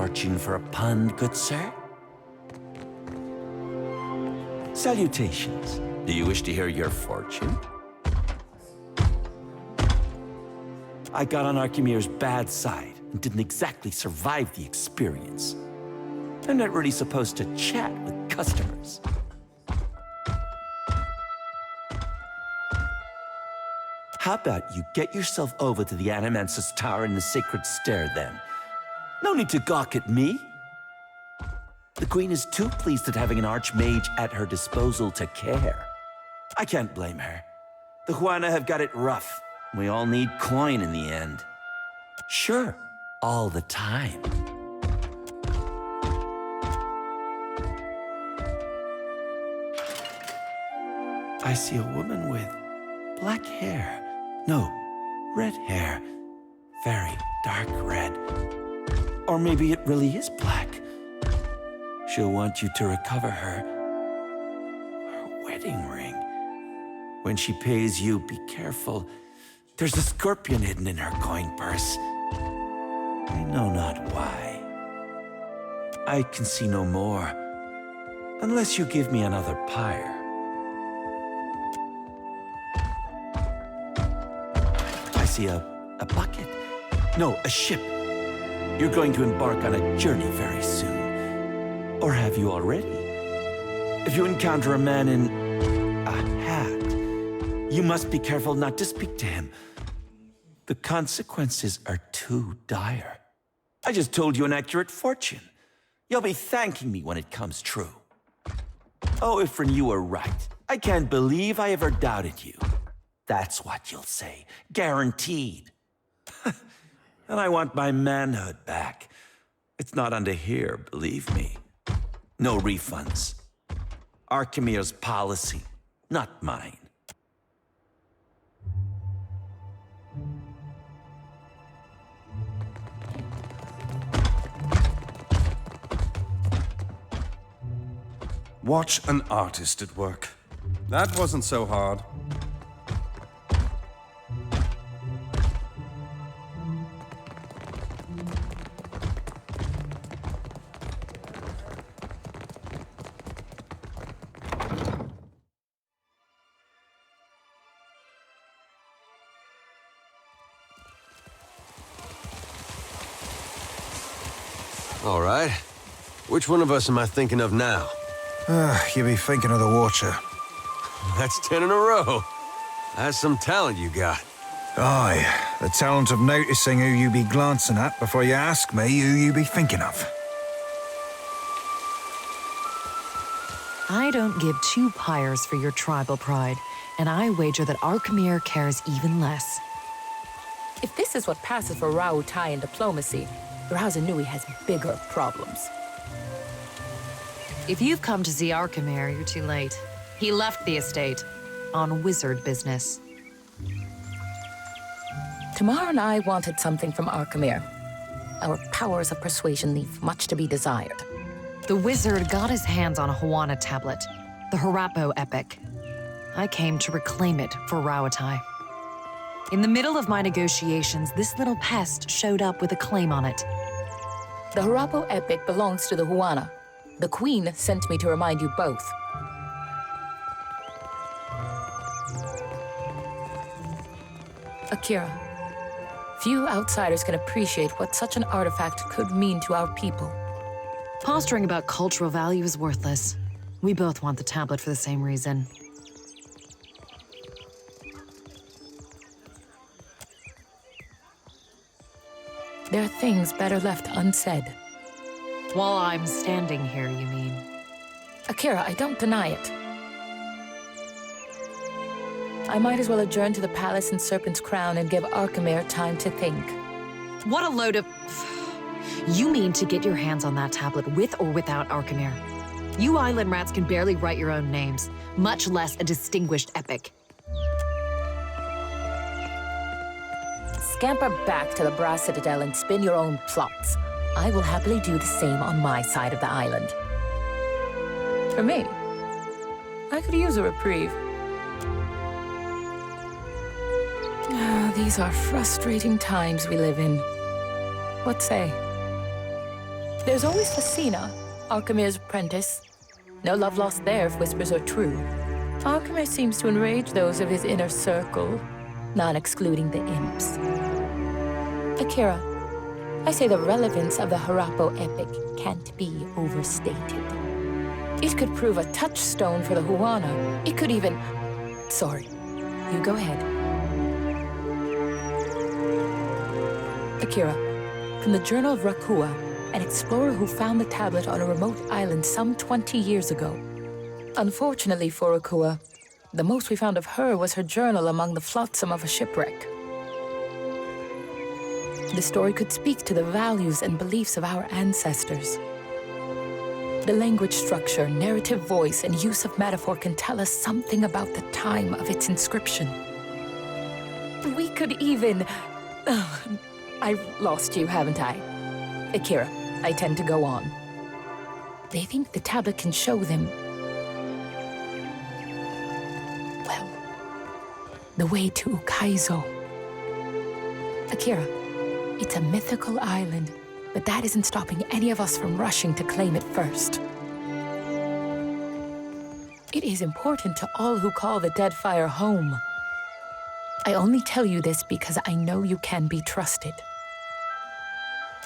Speaker 3: fortune for a pun, good sir? Salutations. Do you wish to hear your fortune? I got on Archimere's bad side and didn't exactly survive the experience. I'm not really supposed to chat with customers. How about you get yourself over to the Animance's Tower in the Sacred Stair, then? No need to gawk at me. The Queen is too pleased at having an Archmage at her disposal to care. I can't blame her. The Huana have got it rough. We all need coin in the end. Sure, all the time. I see a woman with black hair. No, red hair. Very dark red. Or maybe it really is black. She'll want you to recover her wedding ring. When she pays you, be careful. There's a scorpion hidden in her coin purse. I know not why. I can see no more, unless you give me another pyre. I see a bucket. No, a ship. You're going to embark on a journey very soon. Or have you already? If you encounter a man in a hat, you must be careful not to speak to him. The consequences are too dire. I just told you an accurate fortune. You'll be thanking me when it comes true. Oh, Ifrin, you were right. I can't believe I ever doubted you. That's what you'll say. Guaranteed. And I want my manhood back. It's not under here, believe me. No refunds. Archimere's policy, not mine.
Speaker 12: Watch an artist at work. That wasn't so hard.
Speaker 1: All right. Which one of us am I thinking of now?
Speaker 15: You be thinking of the Watcher.
Speaker 1: That's 10 in a row. That's some talent you got.
Speaker 15: Aye, the talent of noticing who you be glancing at before you ask me who you be thinking of.
Speaker 4: I don't give two pyres for your tribal pride, and I wager that Archimere cares even less.
Speaker 7: If this is what passes for Rautai in diplomacy, Razanui has bigger problems.
Speaker 4: If you've come to see Archimere, you're too late. He left the estate on wizard business.
Speaker 7: Tamar and I wanted something from Archimere. Our powers of persuasion leave much to be desired.
Speaker 4: The wizard got his hands on a Huana tablet, the Harapo epic. I came to reclaim it for Rautai. In the middle of my negotiations, this little pest showed up with a claim on it.
Speaker 7: The Harapo epic belongs to the Huana. The Queen sent me to remind you both. Akira, few outsiders can appreciate what such an artifact could mean to our people.
Speaker 4: Posturing about cultural value is worthless. We both want the tablet for the same reason.
Speaker 7: There are things better left unsaid.
Speaker 4: While I'm standing here, you mean?
Speaker 7: Akira, I don't deny it. I might as well adjourn to the palace in Serpent's Crown and give Archimere time to think.
Speaker 4: What a load of... You mean to get your hands on that tablet with or without Archimere? You island rats can barely write your own names, much less a distinguished epic.
Speaker 7: Scamper back to the Brass Citadel and spin your own plots. I will happily do the same on my side of the island. For me, I could use a reprieve. These are frustrating times we live in. What say? There's always Facina, Archimir's apprentice. No love lost there if whispers are true. Archimir seems to enrage those of his inner circle, not excluding the imps. Akira, I say the relevance of the Harappo epic can't be overstated. It could prove a touchstone for the Huana. It could even... Sorry, you go ahead. Akira, from the Journal of Rakua, an explorer who found the tablet on a remote island some 20 years ago. Unfortunately for Rakua, the most we found of her was her journal among the flotsam of a shipwreck. The story could speak to the values and beliefs of our ancestors. The language structure, narrative voice, and use of metaphor can tell us something about the time of its inscription. We could even... I've lost you, haven't I? Akira, I tend to go on. They think the tablet can show them... well, the way to Ukaizo. Akira, it's a mythical island, but that isn't stopping any of us from rushing to claim it first. It is important to all who call the Deadfire home. I only tell you this because I know you can be trusted.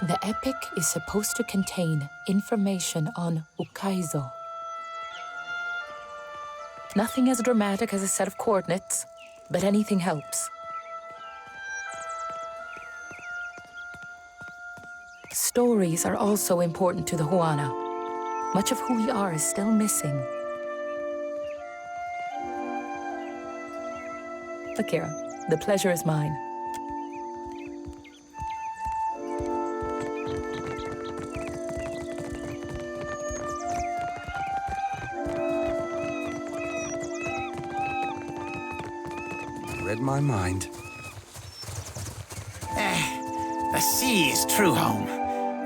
Speaker 7: The epic is supposed to contain information on Ukaizo. Nothing as dramatic as a set of coordinates, but anything helps. Stories are also important to the Huana. Much of who we are is still missing. Akira, the pleasure is mine.
Speaker 12: Read my mind.
Speaker 2: The sea is true home,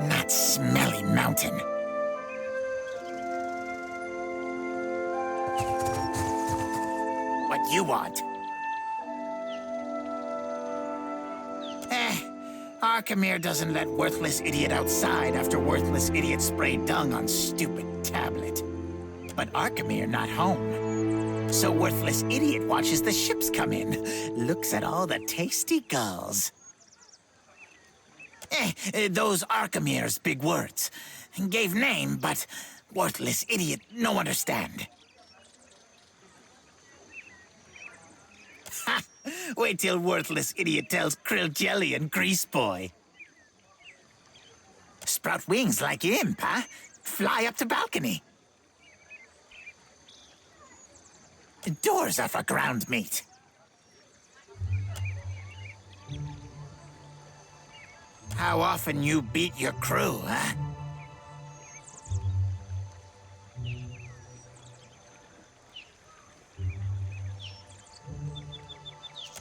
Speaker 2: not smelly mountain. What you want? Archimir doesn't let worthless idiot outside after worthless idiot sprayed dung on stupid tablet. But Archimir not home. So worthless idiot watches the ships come in, looks at all the tasty gulls. Those Archimir's big words. Gave name, but worthless idiot no understand. Ha! Wait till worthless idiot tells Krill Jelly and Grease Boy. Sprout wings like imp, huh? Fly up to balcony. Doors are for ground meat. How often you beat your crew, huh?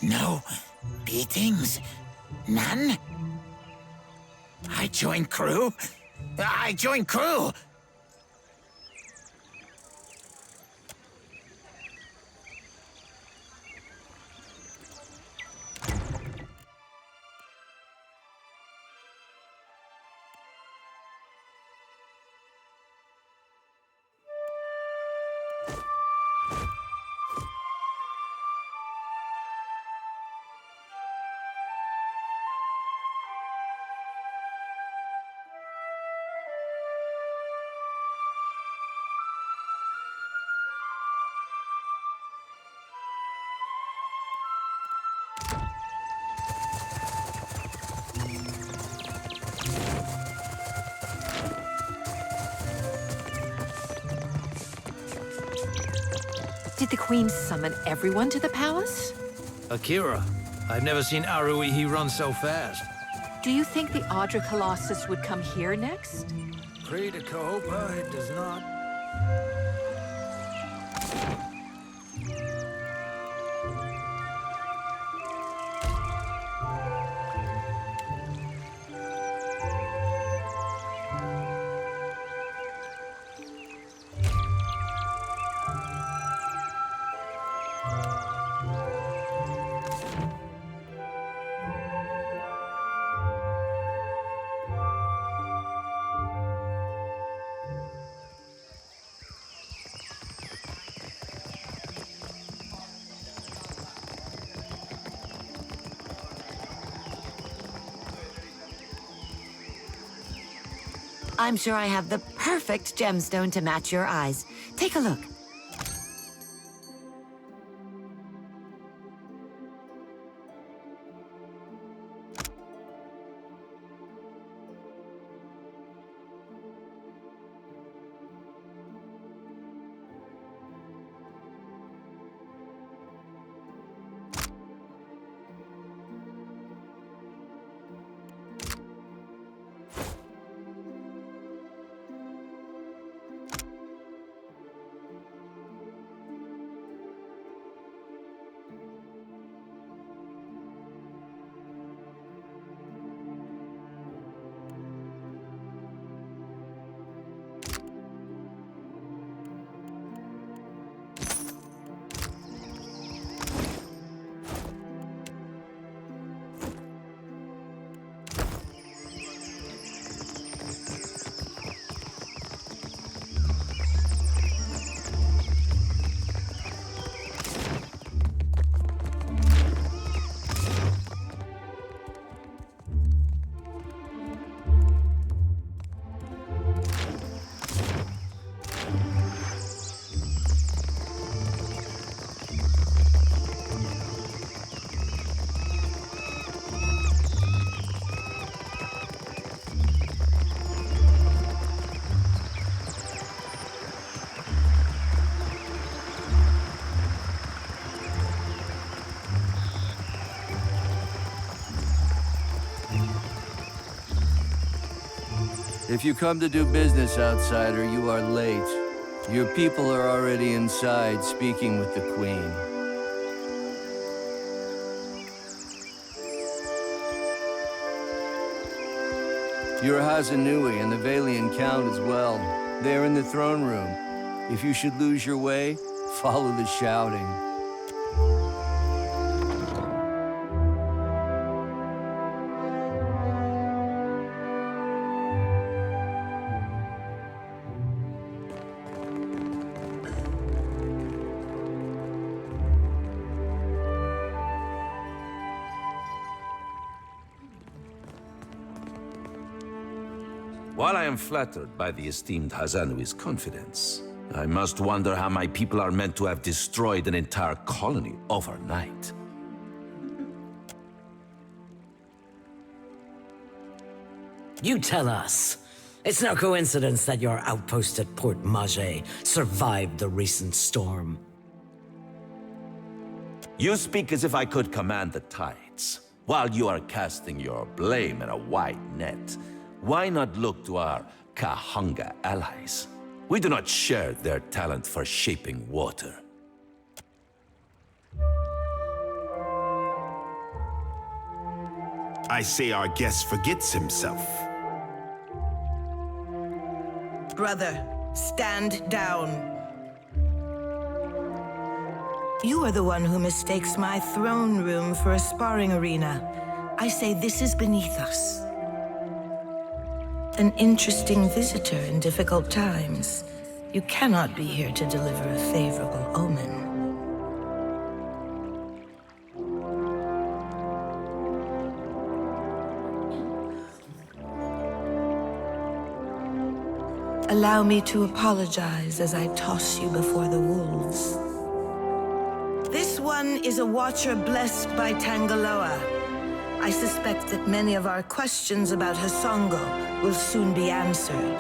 Speaker 2: No beatings? None? I join crew? I join crew!
Speaker 4: Did the Queen summon everyone to the palace?
Speaker 9: Akira, I've never seen Aruihi run so fast.
Speaker 4: Do you think the Adra Colossus would come here next?
Speaker 9: Pray to Cahopa, it does not.
Speaker 10: I'm sure I have the perfect gemstone to match your eyes. Take a look.
Speaker 13: If you come to do business, outsider, you are late. Your people are already inside, speaking with the Queen. Your Hazanui and the Valian Count as well. They are in the throne room. If you should lose your way, follow the shouting.
Speaker 14: While I am flattered by the esteemed Hazanui's confidence, I must wonder how my people are meant to have destroyed an entire colony overnight.
Speaker 24: You tell us. It's no coincidence that your outpost at Port Mage survived the recent storm.
Speaker 14: You speak as if I could command the tides, while you are casting your blame in a wide net. Why not look to our Kahanga allies? We do not share their talent for shaping water.
Speaker 25: I say our guest forgets himself.
Speaker 23: Brother, stand down. You are the one who mistakes my throne room for a sparring arena. I say this is beneath us. An interesting visitor in difficult times. You cannot be here to deliver a favorable omen. Allow me to apologize as I toss you before the wolves. This one is a watcher blessed by Tangaloa. I suspect that many of our questions about Hasongo will soon be answered.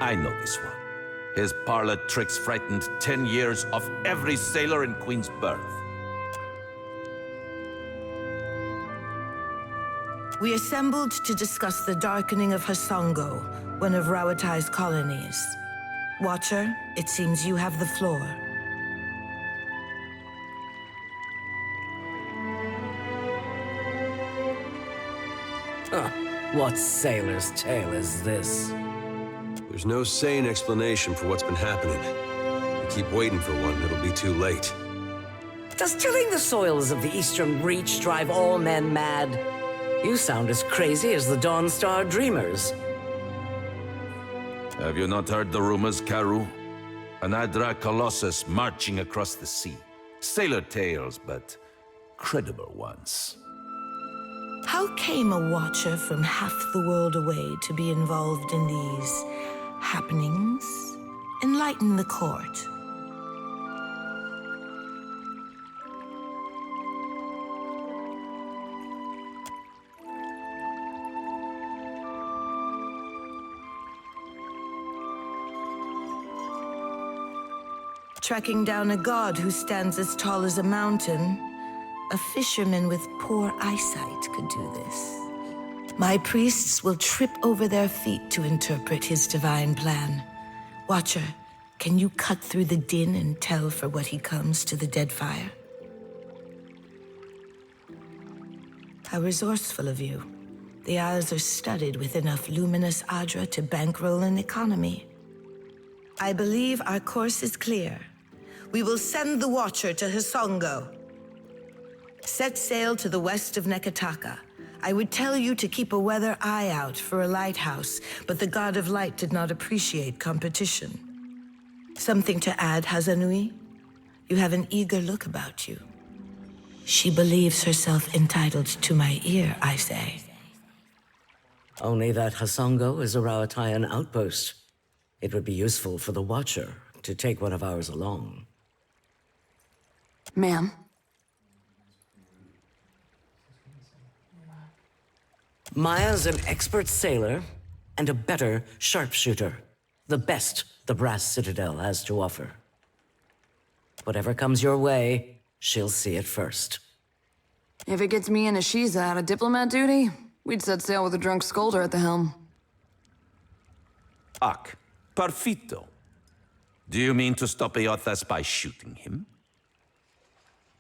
Speaker 14: I know this one. His parlor tricks frightened 10 years of every sailor in Queen's Birth.
Speaker 23: We assembled to discuss the darkening of Hasongo, one of Rauatai's colonies. Watcher, it seems you have the floor.
Speaker 24: Huh. What sailor's tale is this?
Speaker 1: There's no sane explanation for what's been happening. We keep waiting for one, it'll be too late.
Speaker 24: Does tilling the soils of the Eastern Reach drive all men mad? You sound as crazy as the Dawn Star Dreamers.
Speaker 14: Have you not heard the rumors, Karu? An Adra colossus marching across the sea. Sailor tales, but credible ones.
Speaker 23: How came a watcher from half the world away to be involved in these happenings? Enlighten the court. Tracking down a god who stands as tall as a mountain. A fisherman with poor eyesight could do this. My priests will trip over their feet to interpret his divine plan. Watcher, can you cut through the din and tell for what he comes to the Deadfire? How resourceful of you. The Isles are studded with enough luminous Adra to bankroll an economy. I believe our course is clear. We will send the Watcher to Hisongo. Set sail to the west of Neketaka. I would tell you to keep a weather eye out for a lighthouse, but the God of Light did not appreciate competition. Something to add, Hazanui? You have an eager look about you. She believes herself entitled to my ear, I say.
Speaker 24: Only that Hisongo is a Rauatayan outpost. It would be useful for the Watcher to take one of ours along.
Speaker 5: Ma'am?
Speaker 24: Maia's an expert sailor and a better sharpshooter. The best the Brass Citadel has to offer. Whatever comes your way, she'll see it first.
Speaker 5: If it gets me and Ashiza out of diplomat duty, we'd set sail with a drunk scolder at the helm.
Speaker 14: Ak, perfito. Do you mean to stop Eothas by shooting him?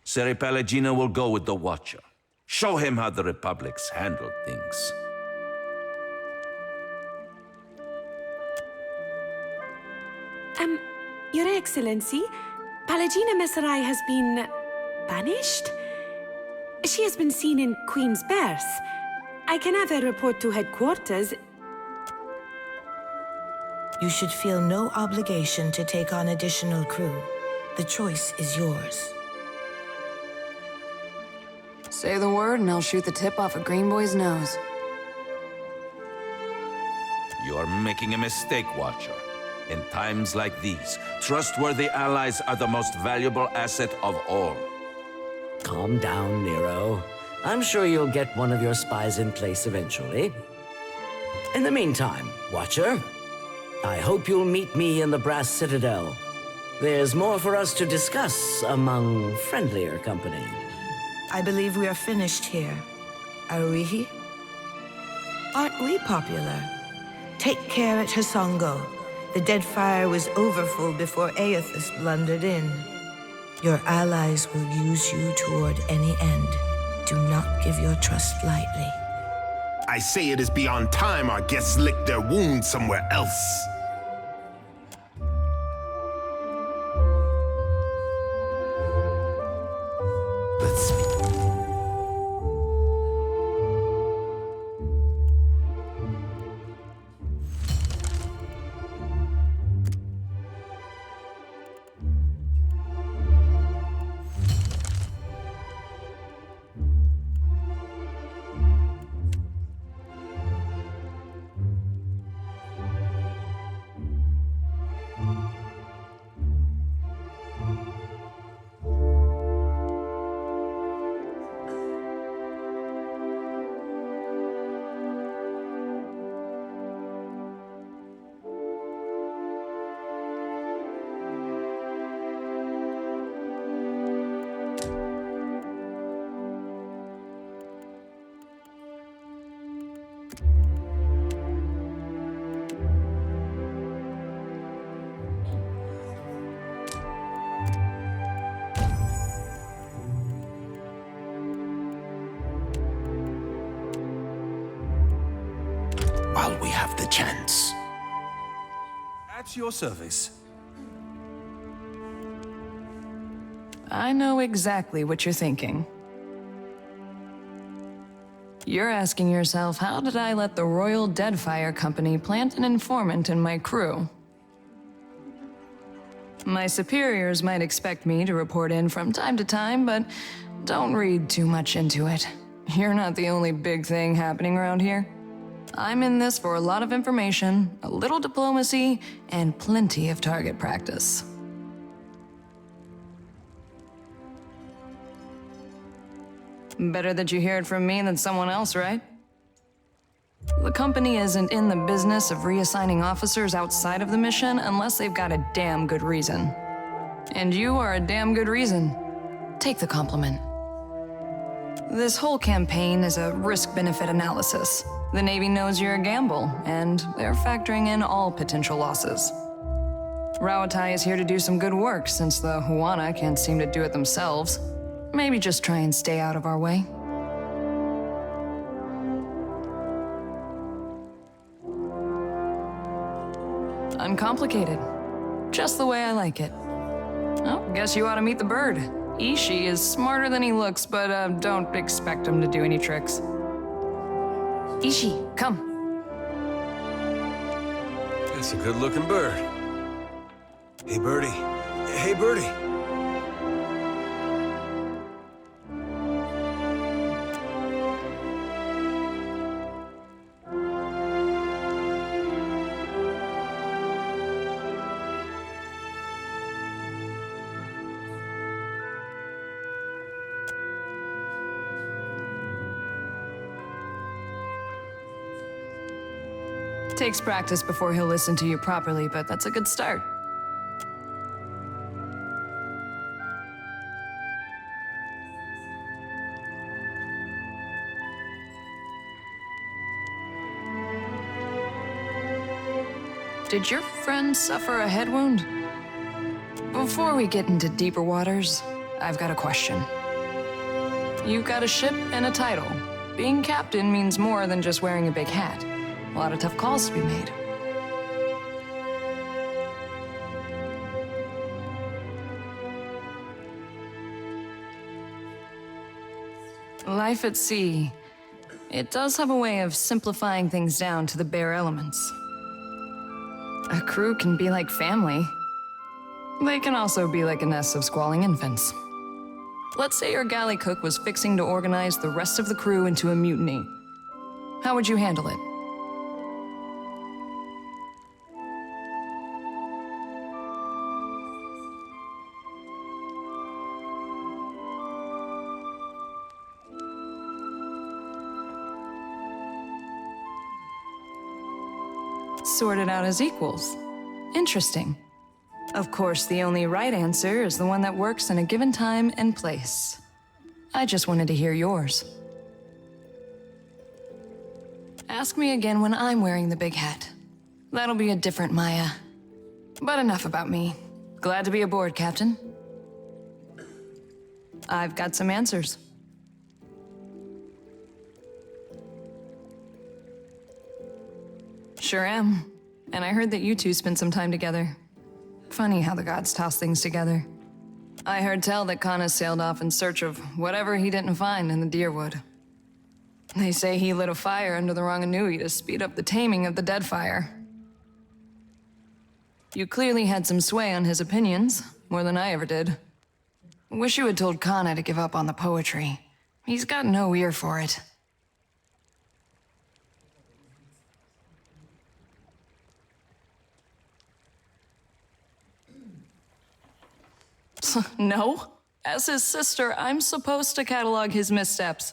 Speaker 14: Seri Pelagina will go with the Watcher. Show him how the Republic's handled things.
Speaker 6: Your Excellency, Palagina Messerai has been banished? She has been seen in Queen's Berth. I can have her report to headquarters.
Speaker 23: You should feel no obligation to take on additional crew. The choice is yours.
Speaker 5: Say the word and I'll shoot the tip off of Green Boy's nose.
Speaker 14: You're making a mistake, Watcher. In times like these, trustworthy allies are the most valuable asset of all.
Speaker 24: Calm down, Nero. I'm sure you'll get one of your spies in place eventually. In the meantime, Watcher, I hope you'll meet me in the Brass Citadel. There's more for us to discuss among friendlier company.
Speaker 23: I believe we are finished here. Aruihi? Aren't we popular? Take care at Hisongo. The Deadfire was overfull before Eothas blundered in. Your allies will use you toward any end. Do not give your trust lightly.
Speaker 25: I say it is beyond time our guests lick their wounds somewhere else.
Speaker 24: Let's speak.
Speaker 12: While we have the chance. At your service.
Speaker 5: I know exactly what you're thinking.
Speaker 23: You're asking yourself, how did I let the Royal Deadfire Company plant an informant in my crew? My superiors might expect me to report in from time to time, but don't read too much into it. You're not the only big thing happening around here. I'm in this for a lot of information, a little diplomacy, and plenty of target practice. Better that you hear it from me than someone else, right? The company isn't in the business of reassigning officers outside of the mission unless they've got a damn good reason. And you are a damn good reason. Take the compliment. This whole campaign is a risk-benefit analysis. The Navy knows you're a gamble, and they're factoring in all potential losses. Rawatai is here to do some good work since the Huana can't seem to do it themselves. Maybe just try and stay out of our way. Uncomplicated. Just the way I like it. Oh, guess you ought to meet the bird. Ishi is smarter than he looks, but don't expect him to do any tricks. Ishi, come.
Speaker 1: That's a good-looking bird. Hey, Birdie. Hey, Birdie.
Speaker 23: Takes practice before he'll listen to you properly, but that's a good start. Did your friend suffer a head wound? Before we get into deeper waters, I've got a question. You've got a ship and a title. Being captain means more than just wearing a big hat. A lot of tough calls to be made. Life at sea. It does have a way of simplifying things down to the bare elements. A crew can be like family. They can also be like a nest of squalling infants. Let's say your galley cook was fixing to organize the rest of the crew into a mutiny. How would you handle it? Sorted out as equals. Interesting. Of course, the only right answer is the one that works in a given time and place. I just wanted to hear yours. Ask me again when I'm wearing the big hat. That'll be a different Maya. But enough about me. Glad to be aboard, Captain. I've got some answers. Sure am. And I heard that you two spent some time together. Funny how the gods toss things together. I heard tell that Kana sailed off in search of whatever he didn't find in the Deerwood. They say he lit a fire under the Ranganui to speed up the taming of the Deadfire. You clearly had some sway on his opinions, more than I ever did. Wish you had told Kana to give up on the poetry. He's got no ear for it. No. As his sister, I'm supposed to catalog his missteps.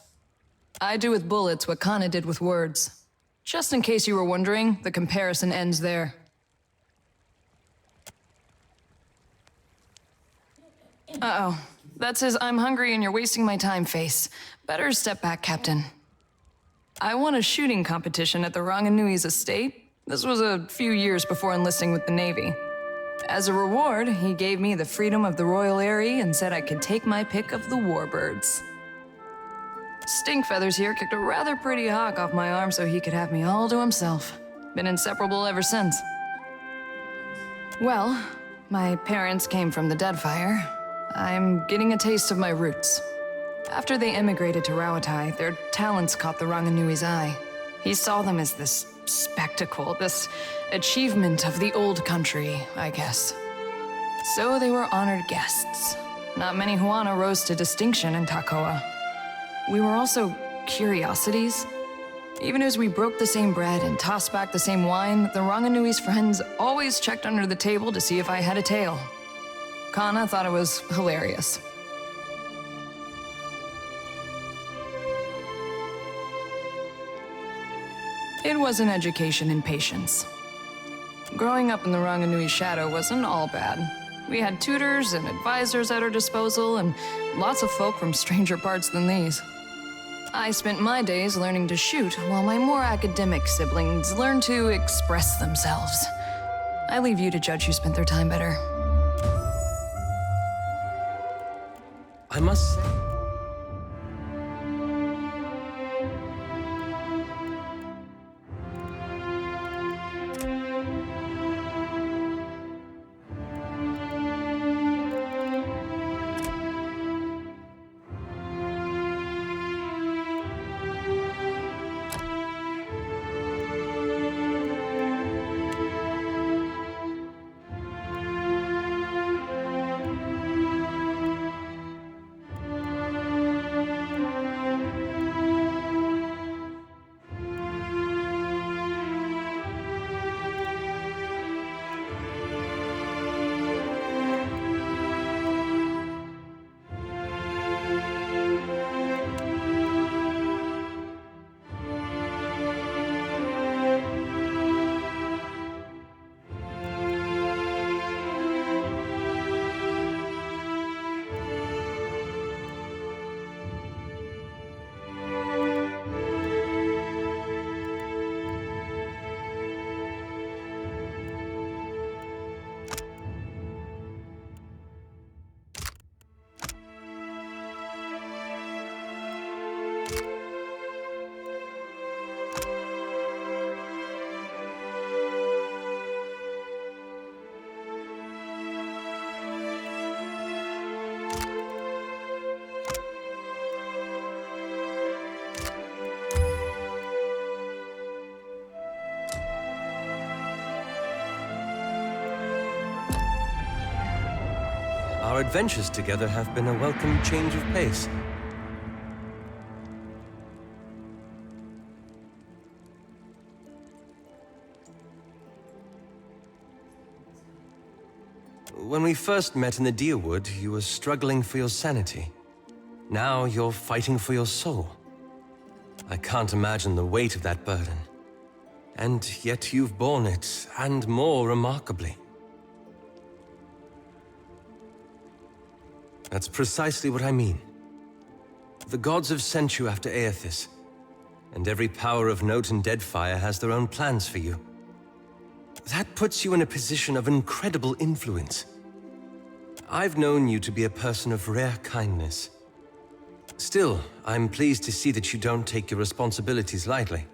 Speaker 23: I do with bullets what Kana did with words. Just in case you were wondering, the comparison ends there. Uh-oh. That's his "I'm hungry and you're wasting my time" face. Better step back, Captain. I won a shooting competition at the Ranganui's estate. This was a few years before enlisting with the Navy. As a reward, he gave me the freedom of the Royal Eyrie and said I could take my pick of the warbirds. Stinkfeathers here kicked a rather pretty hawk off my arm so he could have me all to himself. Been inseparable ever since. Well, my parents came from the Deadfire. I'm getting a taste of my roots.
Speaker 5: After they emigrated to Rauatai, their talents caught the Ranganui's eye. He saw them as this spectacle, this achievement of the old country, I guess. So they were honored guests. Not many Huana rose to distinction in Takoa. We were also curiosities. Even as we broke the same bread and tossed back the same wine, the Ranganui's friends always checked under the table to see if I had a tail. Kana thought it was hilarious. It was an education in patience. Growing up in the Ranganui's shadow wasn't all bad. We had tutors and advisors at our disposal, and lots of folk from stranger parts than these. I spent my days learning to shoot, while my more academic siblings learned to express themselves. I leave you to judge who spent their time better.
Speaker 1: I must say... Our adventures together have been a welcome change of pace. When we first met in the Deerwood, you were struggling for your sanity. Now you're fighting for your soul. I can't imagine the weight of that burden. And yet you've borne it, and more remarkably. That's precisely what I mean. The gods have sent you after Eothas, and every power of note in Deadfire has their own plans for you. That puts you in a position of incredible influence. I've known you to be a person of rare kindness. Still, I'm pleased to see that you don't take your responsibilities lightly.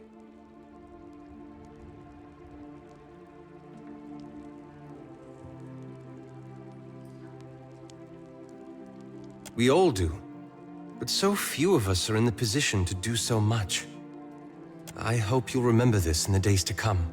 Speaker 1: We all do, but so few of us are in the position to do so much. I hope you'll remember this in the days to come.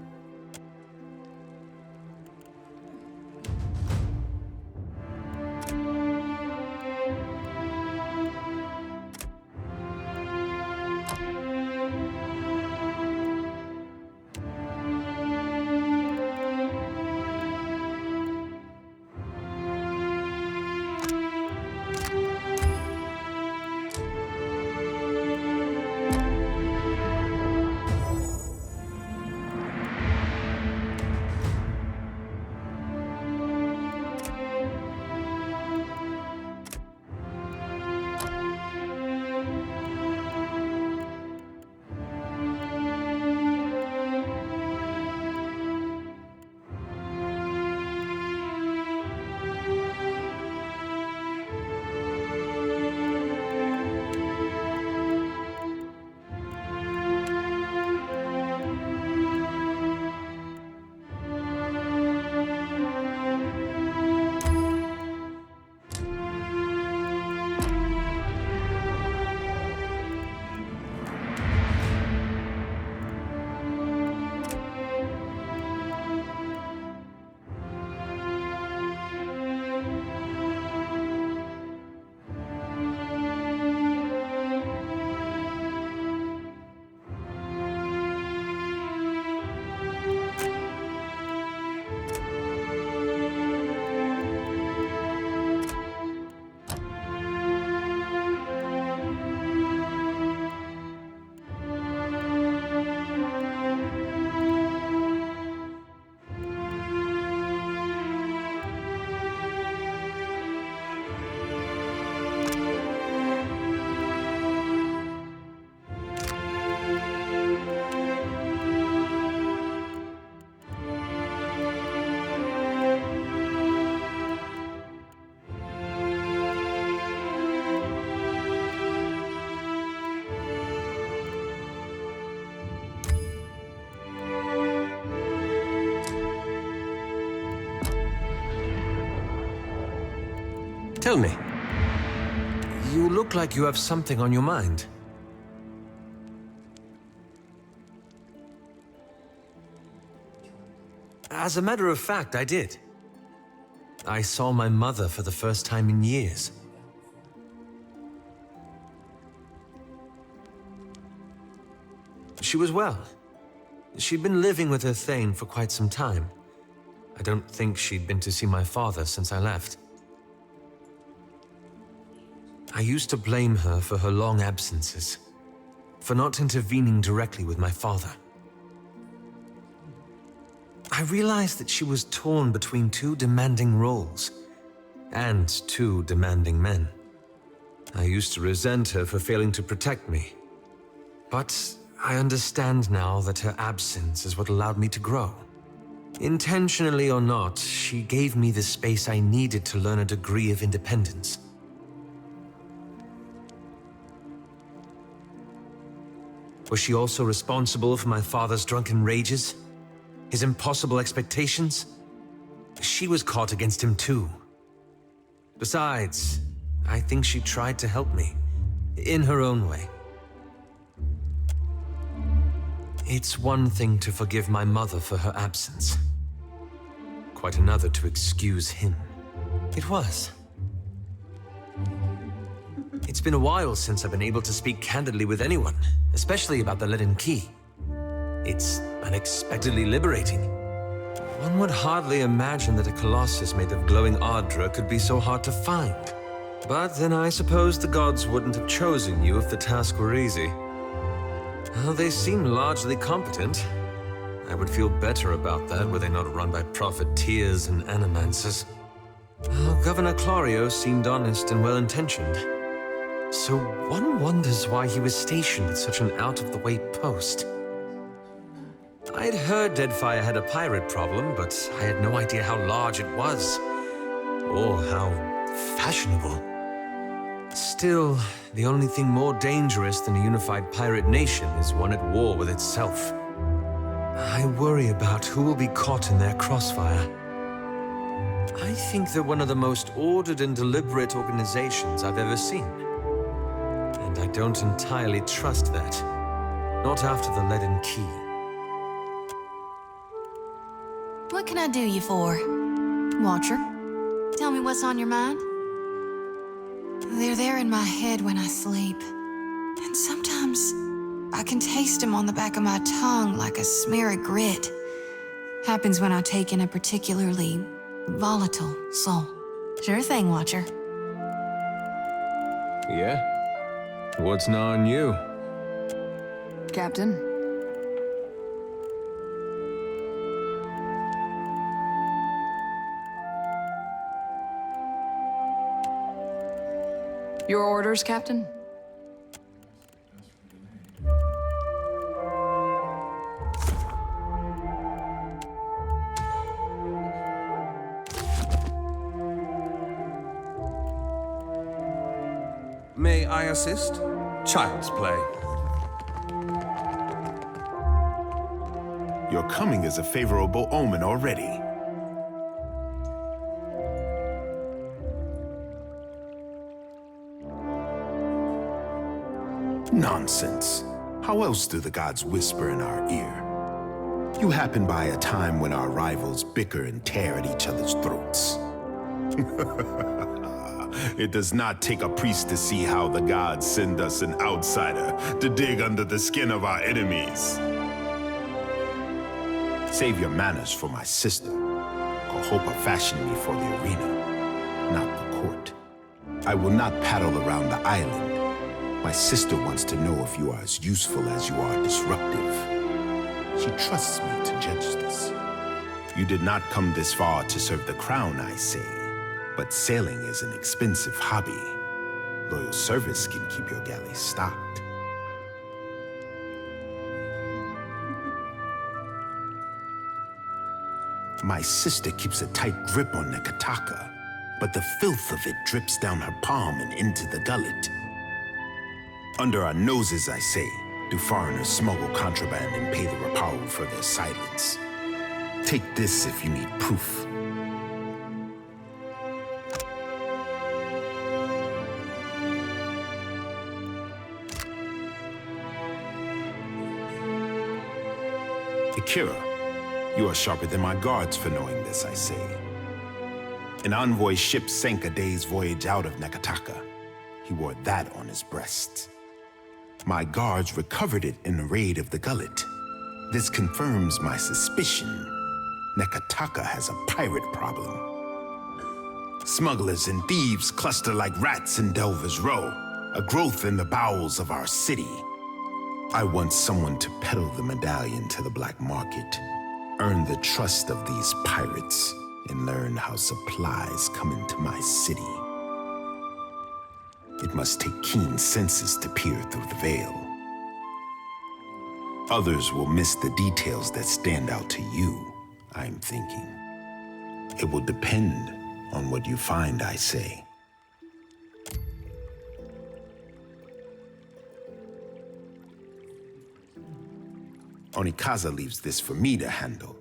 Speaker 1: Tell me, you look like you have something on your mind. As a matter of fact, I did. I saw my mother for the first time in years. She was well. She'd been living with her Thane for quite some time. I don't think she'd been to see my father since I left. I used to blame her for her long absences, for not intervening directly with my father. I realized that she was torn between two demanding roles, and two demanding men. I used to resent her for failing to protect me, but I understand now that her absence is what allowed me to grow. Intentionally or not, she gave me the space I needed to learn a degree of independence. Was she also responsible for my father's drunken rages? His impossible expectations? She was caught against him too. Besides, I think she tried to help me, in her own way. It's one thing to forgive my mother for her absence. Quite another to excuse him. It was. It's been a while since I've been able to speak candidly with anyone, especially about the Leaden Key. It's unexpectedly liberating. One would hardly imagine that a colossus made of glowing Adra could be so hard to find. But then I suppose the gods wouldn't have chosen you if the task were easy. Well, they seem largely competent. I would feel better about that were they not run by profiteers and animancers. Oh, Governor Clario seemed honest and well-intentioned. So one wonders why he was stationed at such an out-of-the-way post. I'd heard Deadfire had a pirate problem, but I had no idea how large it was. Or how fashionable. Still, the only thing more dangerous than a unified pirate nation is one at war with itself. I worry about who will be caught in their crossfire. I think they're one of the most ordered and deliberate organizations I've ever seen. And I don't entirely trust that. Not after the Leaden Key.
Speaker 8: What can I do you for, Watcher? Tell me what's on your mind. They're there in my head when I sleep. And sometimes I can taste them on the back of my tongue like a smear of grit. Happens when I take in a particularly volatile soul. Sure thing, Watcher.
Speaker 1: Yeah? What's gnawing you?
Speaker 5: Captain? Your orders, Captain?
Speaker 12: May I assist? Child's play.
Speaker 25: Your coming is a favorable omen already. Nonsense. How else do the gods whisper in our ear? You happen by a time when our rivals bicker and tear at each other's throats. It does not take a priest to see how the gods send us an outsider to dig under the skin of our enemies. Save your manners for my sister. Kohopa fashioned me for the arena, not the court. I will not paddle around the island. My sister wants to know if you are as useful as you are disruptive. She trusts me to judge this. You did not come this far to serve the crown, I say. But sailing is an expensive hobby. Loyal service can keep your galley stocked. My sister keeps a tight grip on Neketaka, but the filth of it drips down her palm and into the gullet. Under our noses, I say, do foreigners smuggle contraband and pay the Rapau for their silence. Take this if you need proof.
Speaker 12: Akira, you are sharper than my guards for knowing this, I say. An envoy ship sank a day's voyage out of Neketaka. He wore that on his breast. My guards recovered it in a raid of the gullet. This confirms my suspicion. Neketaka has a pirate problem. Smugglers and thieves cluster like rats in Delver's Row, a growth in the bowels of our city. I want someone to peddle the medallion to the black market, earn the trust of these pirates, and learn how supplies come into my city. It must take keen senses to peer through the veil. Others will miss the details that stand out to you, I'm thinking. It will depend on what you find, I say. Onekaza leaves this for me to handle.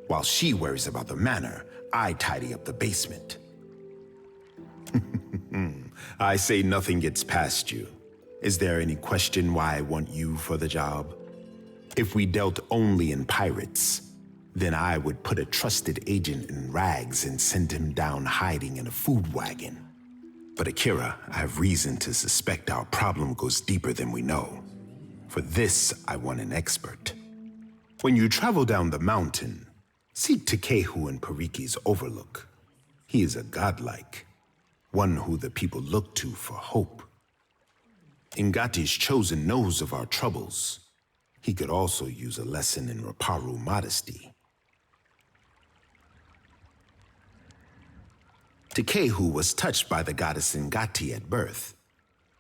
Speaker 12: While she worries about the manor, I tidy up the basement. I say nothing gets past you. Is there any question why I want you for the job? If we dealt only in pirates, then I would put a trusted agent in rags and send him down hiding in a food wagon. But Akira, I have reason to suspect our problem goes deeper than we know. For this, I want an expert. When you travel down the mountain, seek Tekehu in Pariki's overlook. He is a godlike, one who the people look to for hope. Ngati's chosen knows of our troubles. He could also use a lesson in Raparu modesty. Tekehu was touched by the goddess Ngati at birth.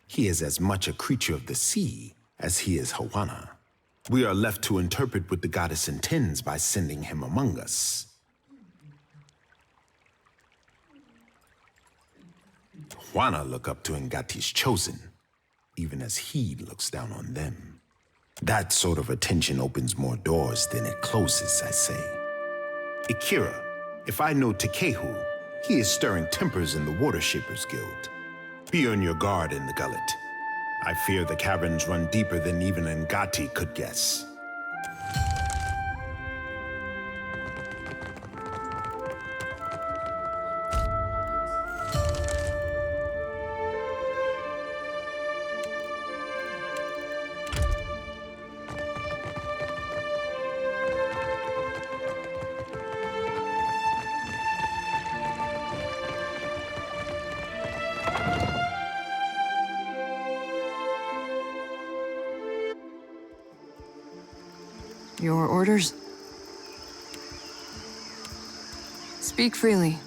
Speaker 12: He is as much a creature of the sea as he is Hawana. We are left to interpret what the goddess intends by sending him among us. Hawana look up to Ngati's chosen, even as he looks down on them. That sort of attention opens more doors than it closes, I say. Akira, if I know Tekehu, he is stirring tempers in the Water Shapers Guild. Be on your guard in the gullet. I fear the caverns run deeper than even Ngati could guess.
Speaker 5: Your orders? Speak freely.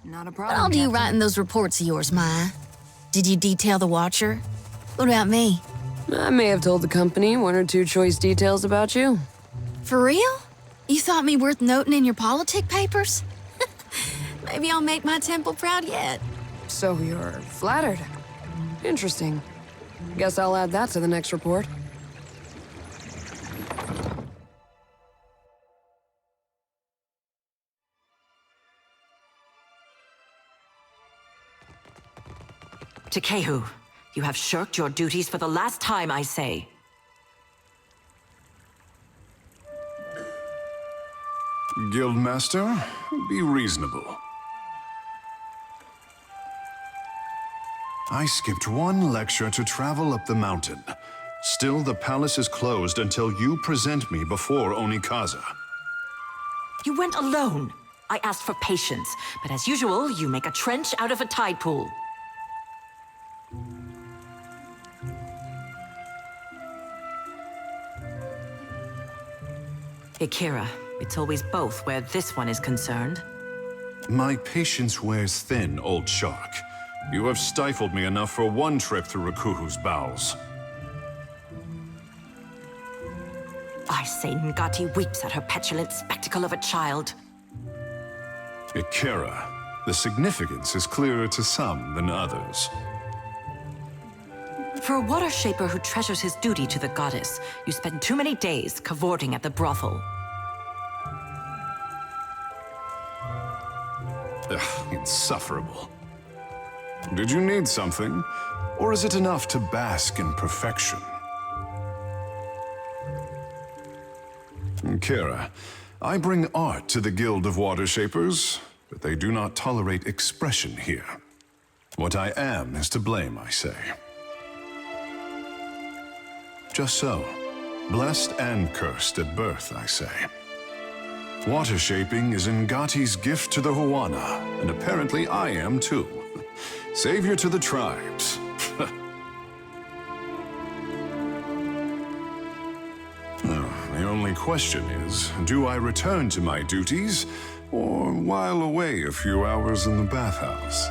Speaker 5: Not a problem,
Speaker 8: What all do you
Speaker 5: Captain.
Speaker 8: write in those reports of yours, Maya? Did you detail the Watcher? What about me?
Speaker 11: I may have told the company one or two choice details about you.
Speaker 8: For real? You thought me worth noting in your politic papers? Maybe I'll make my temple proud yet.
Speaker 11: So you're flattered. Interesting. Guess I'll add that to the next report.
Speaker 16: Tekehu, you have shirked your duties for the last time, I say.
Speaker 18: Guildmaster, be reasonable. I skipped one lecture to travel up the mountain. Still, the palace is closed until you present me before Onekaza.
Speaker 16: You went alone. I asked for patience, but as usual, you make a trench out of a tide pool. Akira, it's always both where this one is concerned.
Speaker 18: My patience wears thin, old shark. You have stifled me enough for one trip through Rakuhu's bowels.
Speaker 16: say Ngati weeps at her petulant spectacle of a child.
Speaker 18: Ikera, the significance is clearer to some than others.
Speaker 16: For a water shaper who treasures his duty to the goddess, you spend too many days cavorting at the brothel.
Speaker 18: Ugh, insufferable. Did you need something? Or is it enough to bask in perfection? Kira, I bring art to the Guild of Water Shapers, but they do not tolerate expression here. What I am is to blame, I say. Just so. Blessed and cursed at birth, I say. Water shaping is Ngati's gift to the Huana, and apparently I am too. Savior to the tribes. The only question is, do I return to my duties, or while away a few hours in the bathhouse?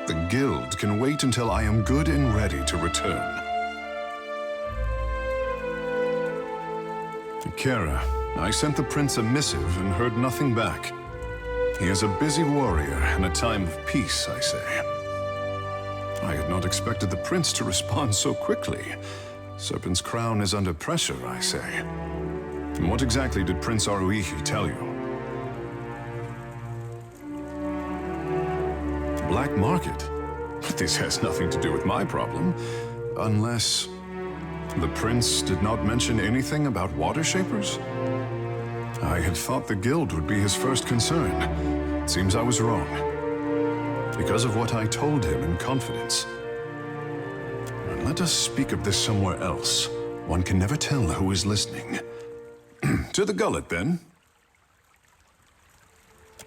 Speaker 18: The guild can wait until I am good and ready to return. Kara, I sent the prince a missive and heard nothing back. He is a busy warrior in a time of peace, I say. I had not expected the prince to respond so quickly. Serpent's crown is under pressure, I say. And what exactly did Prince Aruihi tell you? Black market? This has nothing to do with my problem. Unless... the prince did not mention anything about water shapers? I had thought the guild would be his first concern. It seems I was wrong. Because of what I told him in confidence. Let us speak of this somewhere else. One can never tell who is listening. To the gullet, then.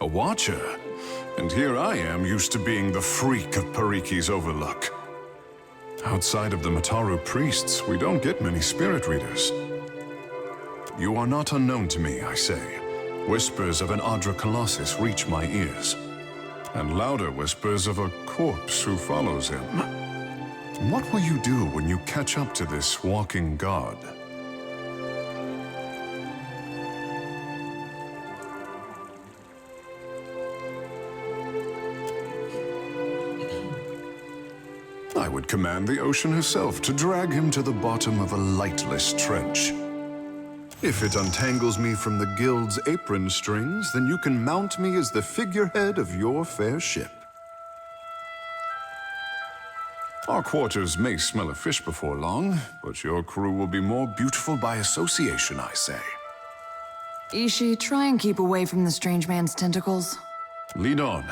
Speaker 18: A watcher. And here I am, used to being the freak of Pariki's Overlook. Outside of the Mataru priests, we don't get many spirit readers. You are not unknown to me, I say. Whispers of an Adra Colossus reach my ears. And louder whispers of a corpse who follows him. What will you do when you catch up to this walking god? I would command the ocean herself to drag him to the bottom of a lightless trench. If it untangles me from the guild's apron strings, then you can mount me as the figurehead of your fair ship. Our quarters may smell of fish before long, but your crew will be more beautiful by association, I say.
Speaker 5: Ishi, try and keep away from the strange man's tentacles.
Speaker 18: Lead on.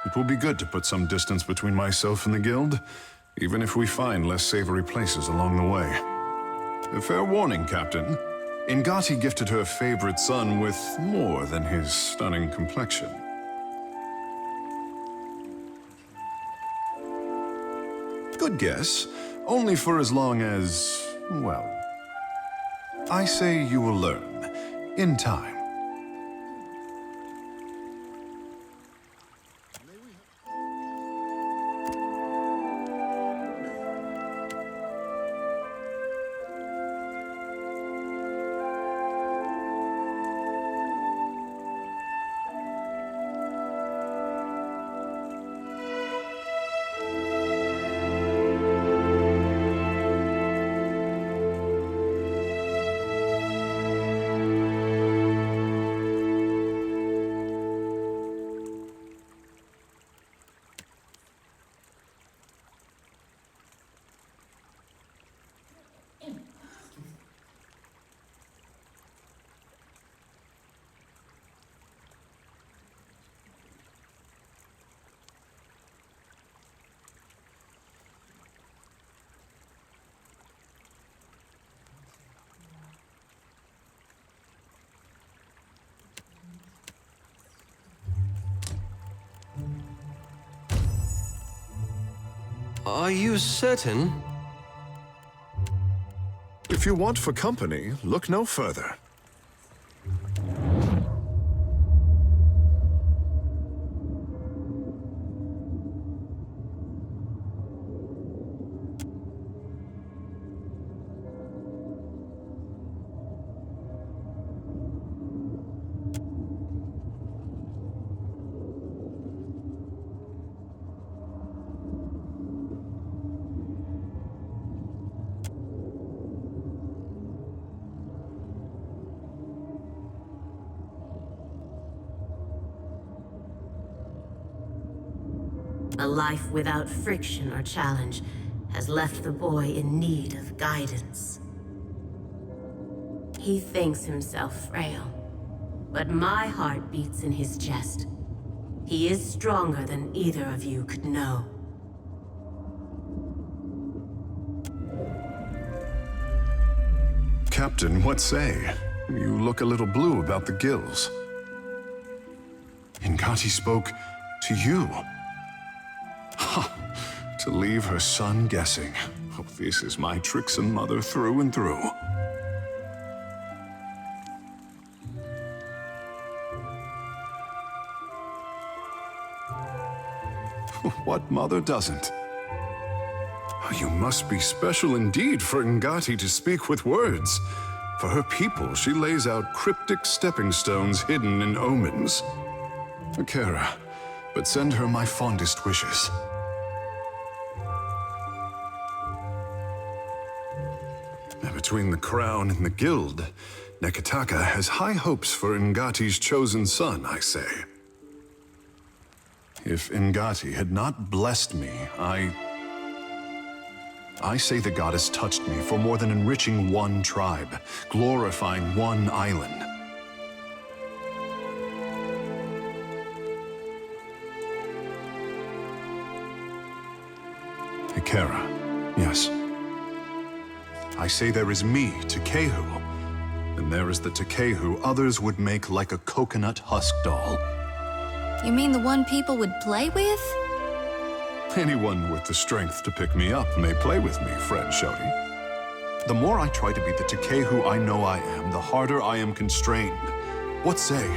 Speaker 18: It will be good to put some distance between myself and the guild, even if we find less savory places along the way. A fair warning, Captain. Ngati gifted her favorite son with more than his stunning complexion. Good guess. Only for as long as, well, I say you will learn. In time.
Speaker 1: Are you certain?
Speaker 18: If you want for company, look no further.
Speaker 17: A life without friction or challenge has left the boy in need of guidance. He thinks himself frail, but my heart beats in his chest. He is stronger than either of you could know.
Speaker 18: Captain, what say? You look a little blue about the gills. Ngati spoke to you. Ha! To leave her son guessing. Oh, this is my tricksome mother through and through. What mother doesn't? You must be special indeed for Ngati to speak with words. For her people, she lays out cryptic stepping stones hidden in omens. Kara, but send her my fondest wishes. Between the crown and the guild, Neketaka has high hopes for Ngati's chosen son, I say. If Ngati had not blessed me, I say the goddess touched me for more than enriching one tribe, glorifying one island. Kara, yes. I say there is me, Tekehu, and there is the Tekehu others would make like a coconut husk doll.
Speaker 8: You mean the one people would play with?
Speaker 18: Anyone with the strength to pick me up may play with me, friend Shouty. The more I try to be the Tekehu I know I am, the harder I am constrained. What say?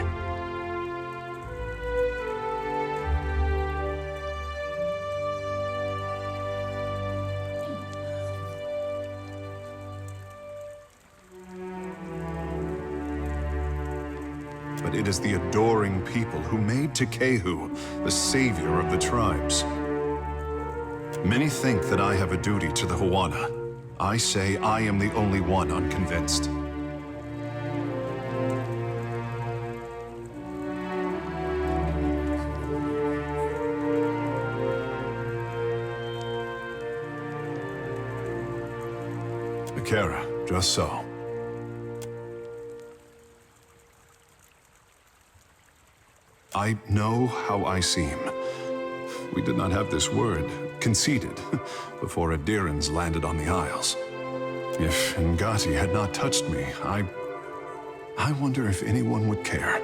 Speaker 18: But it is the adoring people who made Tekehu the savior of the tribes. Many think that I have a duty to the Huana. I say I am the only one unconvinced. Kara, just so. I know how I seem. We did not have this word, conceded, before Adirans landed on the Isles. If Ngati had not touched me, I wonder if anyone would care.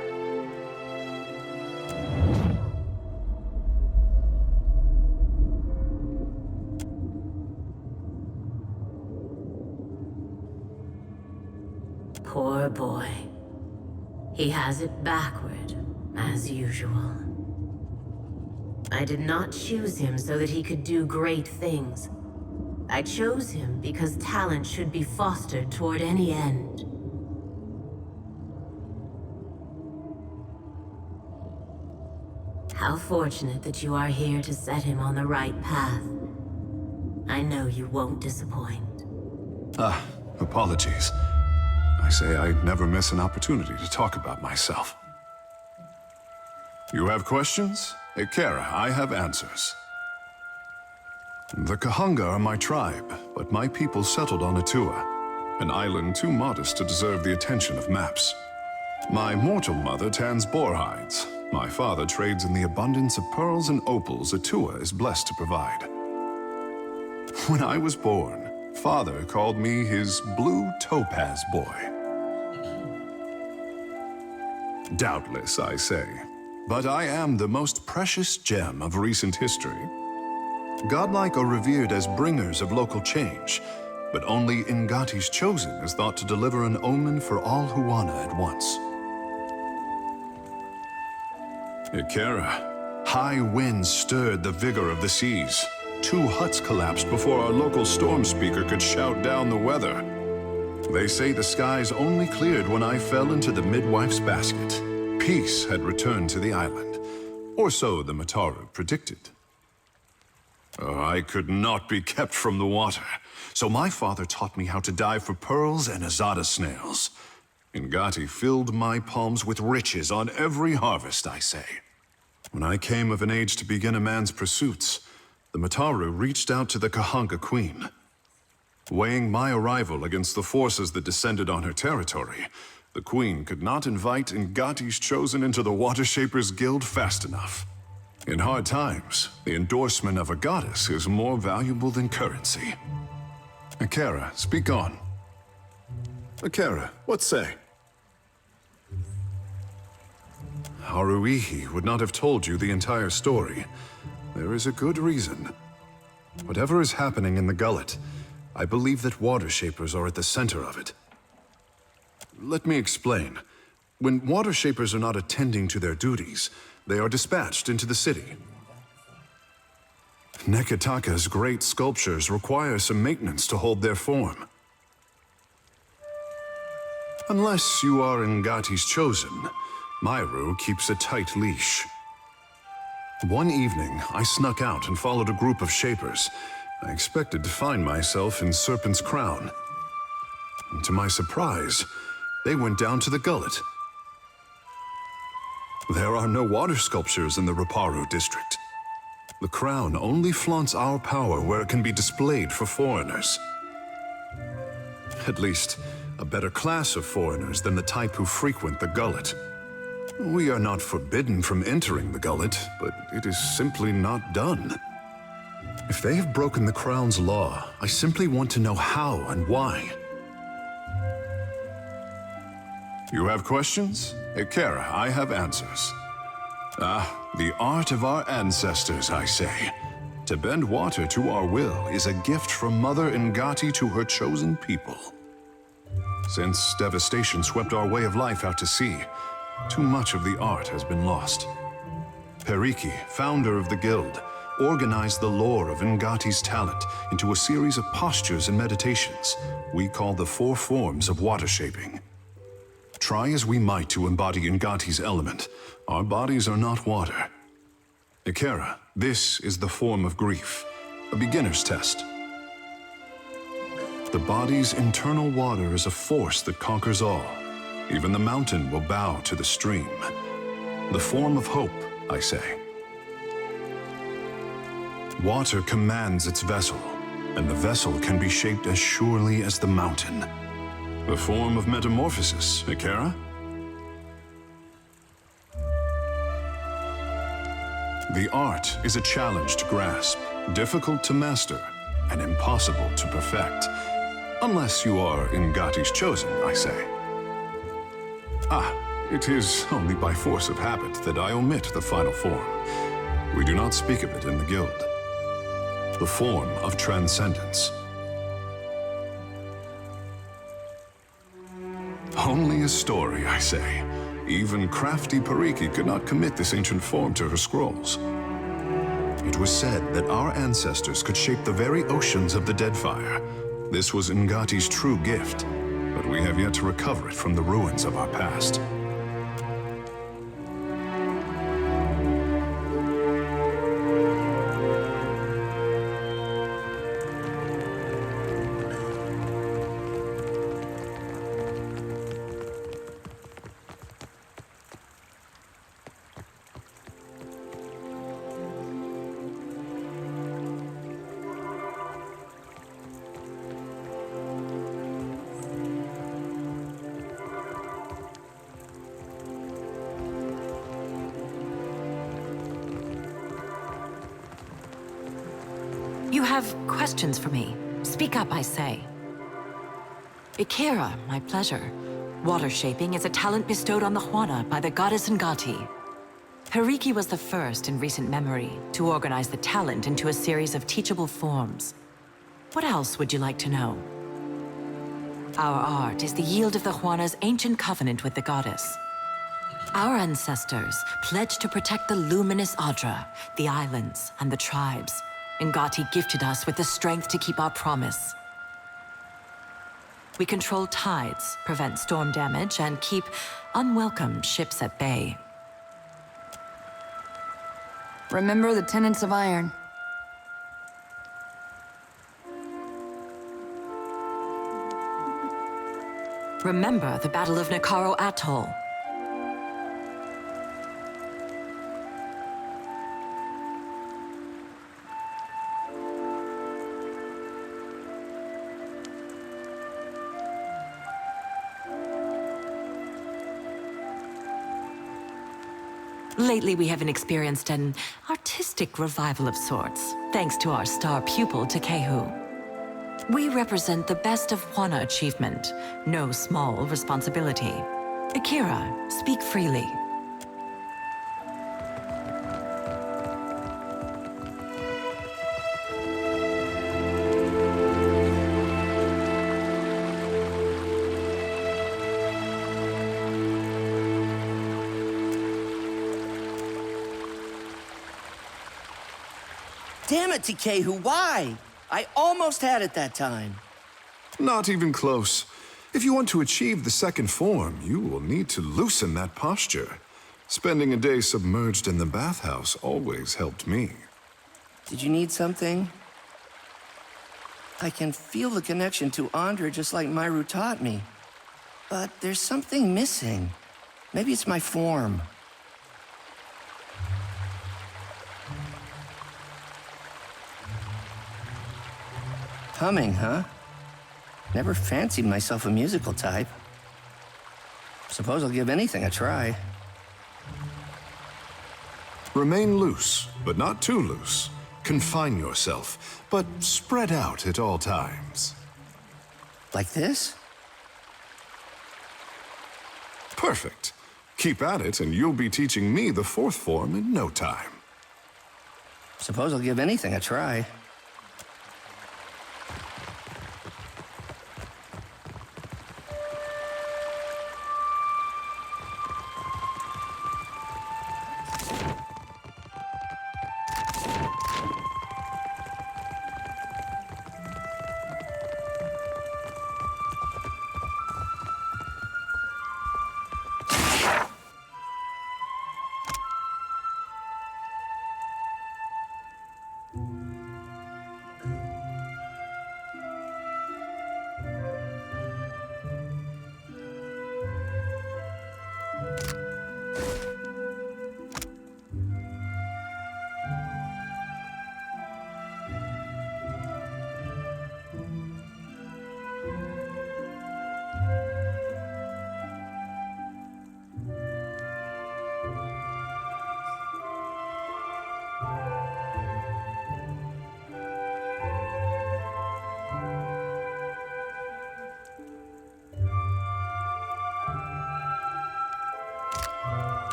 Speaker 17: Poor boy. He has it backward, as usual. I did not choose him so that he could do great things. I chose him because talent should be fostered toward any end. How fortunate that you are here to set him on the right path. I know you won't disappoint.
Speaker 18: Apologies. I say I'd never miss an opportunity to talk about myself. You have questions? Kara, I have answers. The Kahunga are my tribe, but my people settled on Atua, an island too modest to deserve the attention of maps. My mortal mother tans boar hides. My father trades in the abundance of pearls and opals Atua is blessed to provide. When I was born, Father called me his blue topaz boy. Doubtless, I say. But I am the most precious gem of recent history. Godlike are revered as bringers of local change, but only Ngati's chosen is thought to deliver an omen for all Huana at once. Ikera, high winds stirred the vigor of the seas. 2 huts collapsed before our local storm speaker could shout down the weather. They say the skies only cleared when I fell into the midwife's basket. Peace had returned to the island, or so the Mataru predicted. Oh, I could not be kept from the water, so my father taught me how to dive for pearls and azada snails. Ngati filled my palms with riches on every harvest, I say. When I came of an age to begin a man's pursuits, the Mataru reached out to the Kahanga Queen. Weighing my arrival against the forces that descended on her territory, the Queen could not invite Ngati's chosen into the Water Shapers Guild fast enough. In hard times, the endorsement of a goddess is more valuable than currency. Akara, speak on. Akara, what say? Aruihi would not have told you the entire story. There is a good reason. Whatever is happening in the gullet, I believe that Water Shapers are at the center of it. Let me explain. When Water Shapers are not attending to their duties, they are dispatched into the city. Neketaka's great sculptures require some maintenance to hold their form. Unless you are Ngati's chosen, Myru keeps a tight leash. One evening, I snuck out and followed a group of Shapers. I expected to find myself in Serpent's Crown. And to my surprise, they went down to the gullet. There are no water sculptures in the Raparu district. The Crown only flaunts our power where it can be displayed for foreigners. At least, a better class of foreigners than the type who frequent the gullet. We are not forbidden from entering the gullet, but it is simply not done. If they have broken the Crown's law, I simply want to know how and why. You have questions? Akara, I have answers. The art of our ancestors, I say. To bend water to our will is a gift from Mother Ngati to her chosen people. Since devastation swept our way of life out to sea, too much of the art has been lost. Periki, founder of the guild, organized the lore of Ngati's talent into a series of postures and meditations we call the 4 forms of water shaping. Try as we might to embody Ngati's element, our bodies are not water. Akara, this is the form of grief, a beginner's test. The body's internal water is a force that conquers all. Even the mountain will bow to the stream. The form of hope, I say. Water commands its vessel, and the vessel can be shaped as surely as the mountain. The form of metamorphosis, Akara? The art is a challenge to grasp, difficult to master, and impossible to perfect. Unless you are Ngati's chosen, I say. It is only by force of habit that I omit the final form. We do not speak of it in the guild. The form of transcendence. Only a story, I say. Even crafty Periki could not commit this ancient form to her scrolls. It was said that our ancestors could shape the very oceans of the Deadfire. This was Ngati's true gift, but we have yet to recover it from the ruins of our past.
Speaker 16: You have questions for me. Speak up, I say. Akira, my pleasure. Water shaping is a talent bestowed on the Huana by the goddess Ngati. Periki was the first in recent memory to organize the talent into a series of teachable forms. What else would you like to know? Our art is the yield of the Huana's ancient covenant with the goddess. Our ancestors pledged to protect the luminous Adra, the islands, and the tribes. Ngati gifted us with the strength to keep our promise. We control tides, prevent storm damage, and keep unwelcome ships at bay.
Speaker 5: Remember the tenets of iron.
Speaker 16: Remember the Battle of Nakaro Atoll. Lately, we have experienced an artistic revival of sorts, thanks to our star pupil, Tekehu. We represent the best of Wana achievement, no small responsibility. Akira, speak freely.
Speaker 3: Damn it, Tekehu, why? I almost had it that time.
Speaker 18: Not even close. If you want to achieve the second form, you will need to loosen that posture. Spending a day submerged in the bathhouse always helped me.
Speaker 3: Did you need something? I can feel the connection to Adra just like Myru taught me. But there's something missing. Maybe it's my form. Humming, huh? Never fancied myself a musical type. Suppose I'll give anything a try.
Speaker 18: Remain loose, but not too loose. Confine yourself, but spread out at all times.
Speaker 3: Like this?
Speaker 18: Perfect. Keep at it, and you'll be teaching me the fourth form in no time.
Speaker 3: Suppose I'll give anything a try.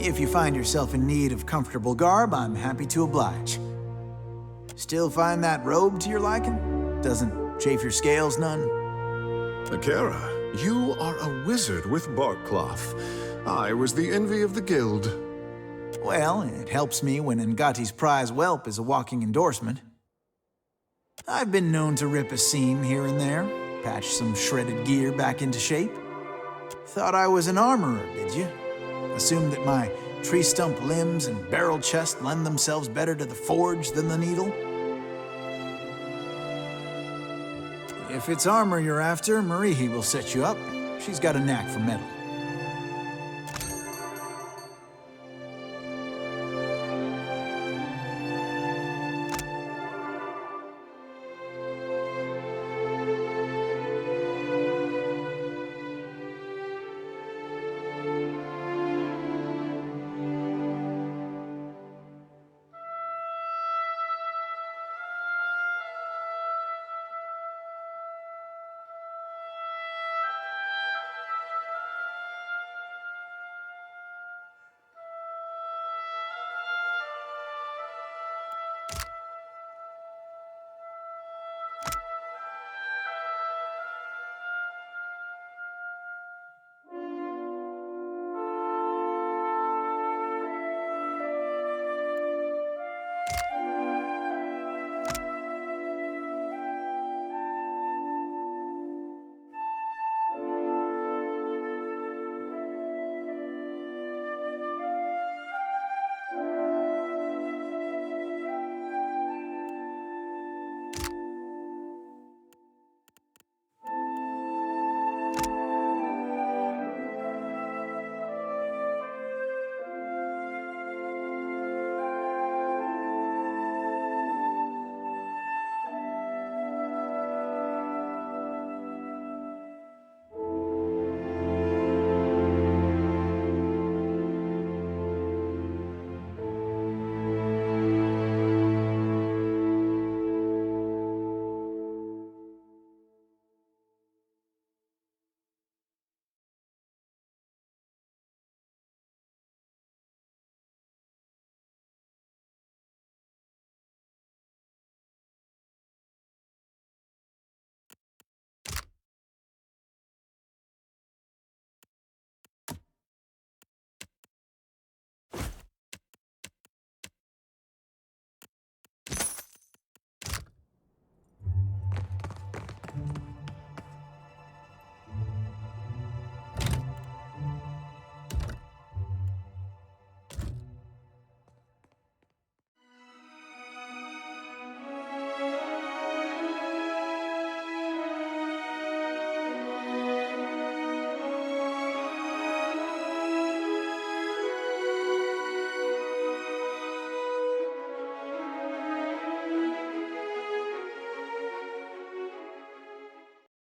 Speaker 19: If you find yourself in need of comfortable garb, I'm happy to oblige. Still find that robe to your liking? Doesn't chafe your scales none?
Speaker 18: Akira, you are a wizard with bark cloth. I was the envy of the guild.
Speaker 19: Well, it helps me when Ngati's prize whelp is a walking endorsement. I've been known to rip a seam here and there, patch some shredded gear back into shape. Thought I was an armorer, did you? Assumed that my tree stump limbs and barrel chest lend themselves better to the forge than the needle? If it's armor you're after, Aruihi will set you up. She's got a knack for metal.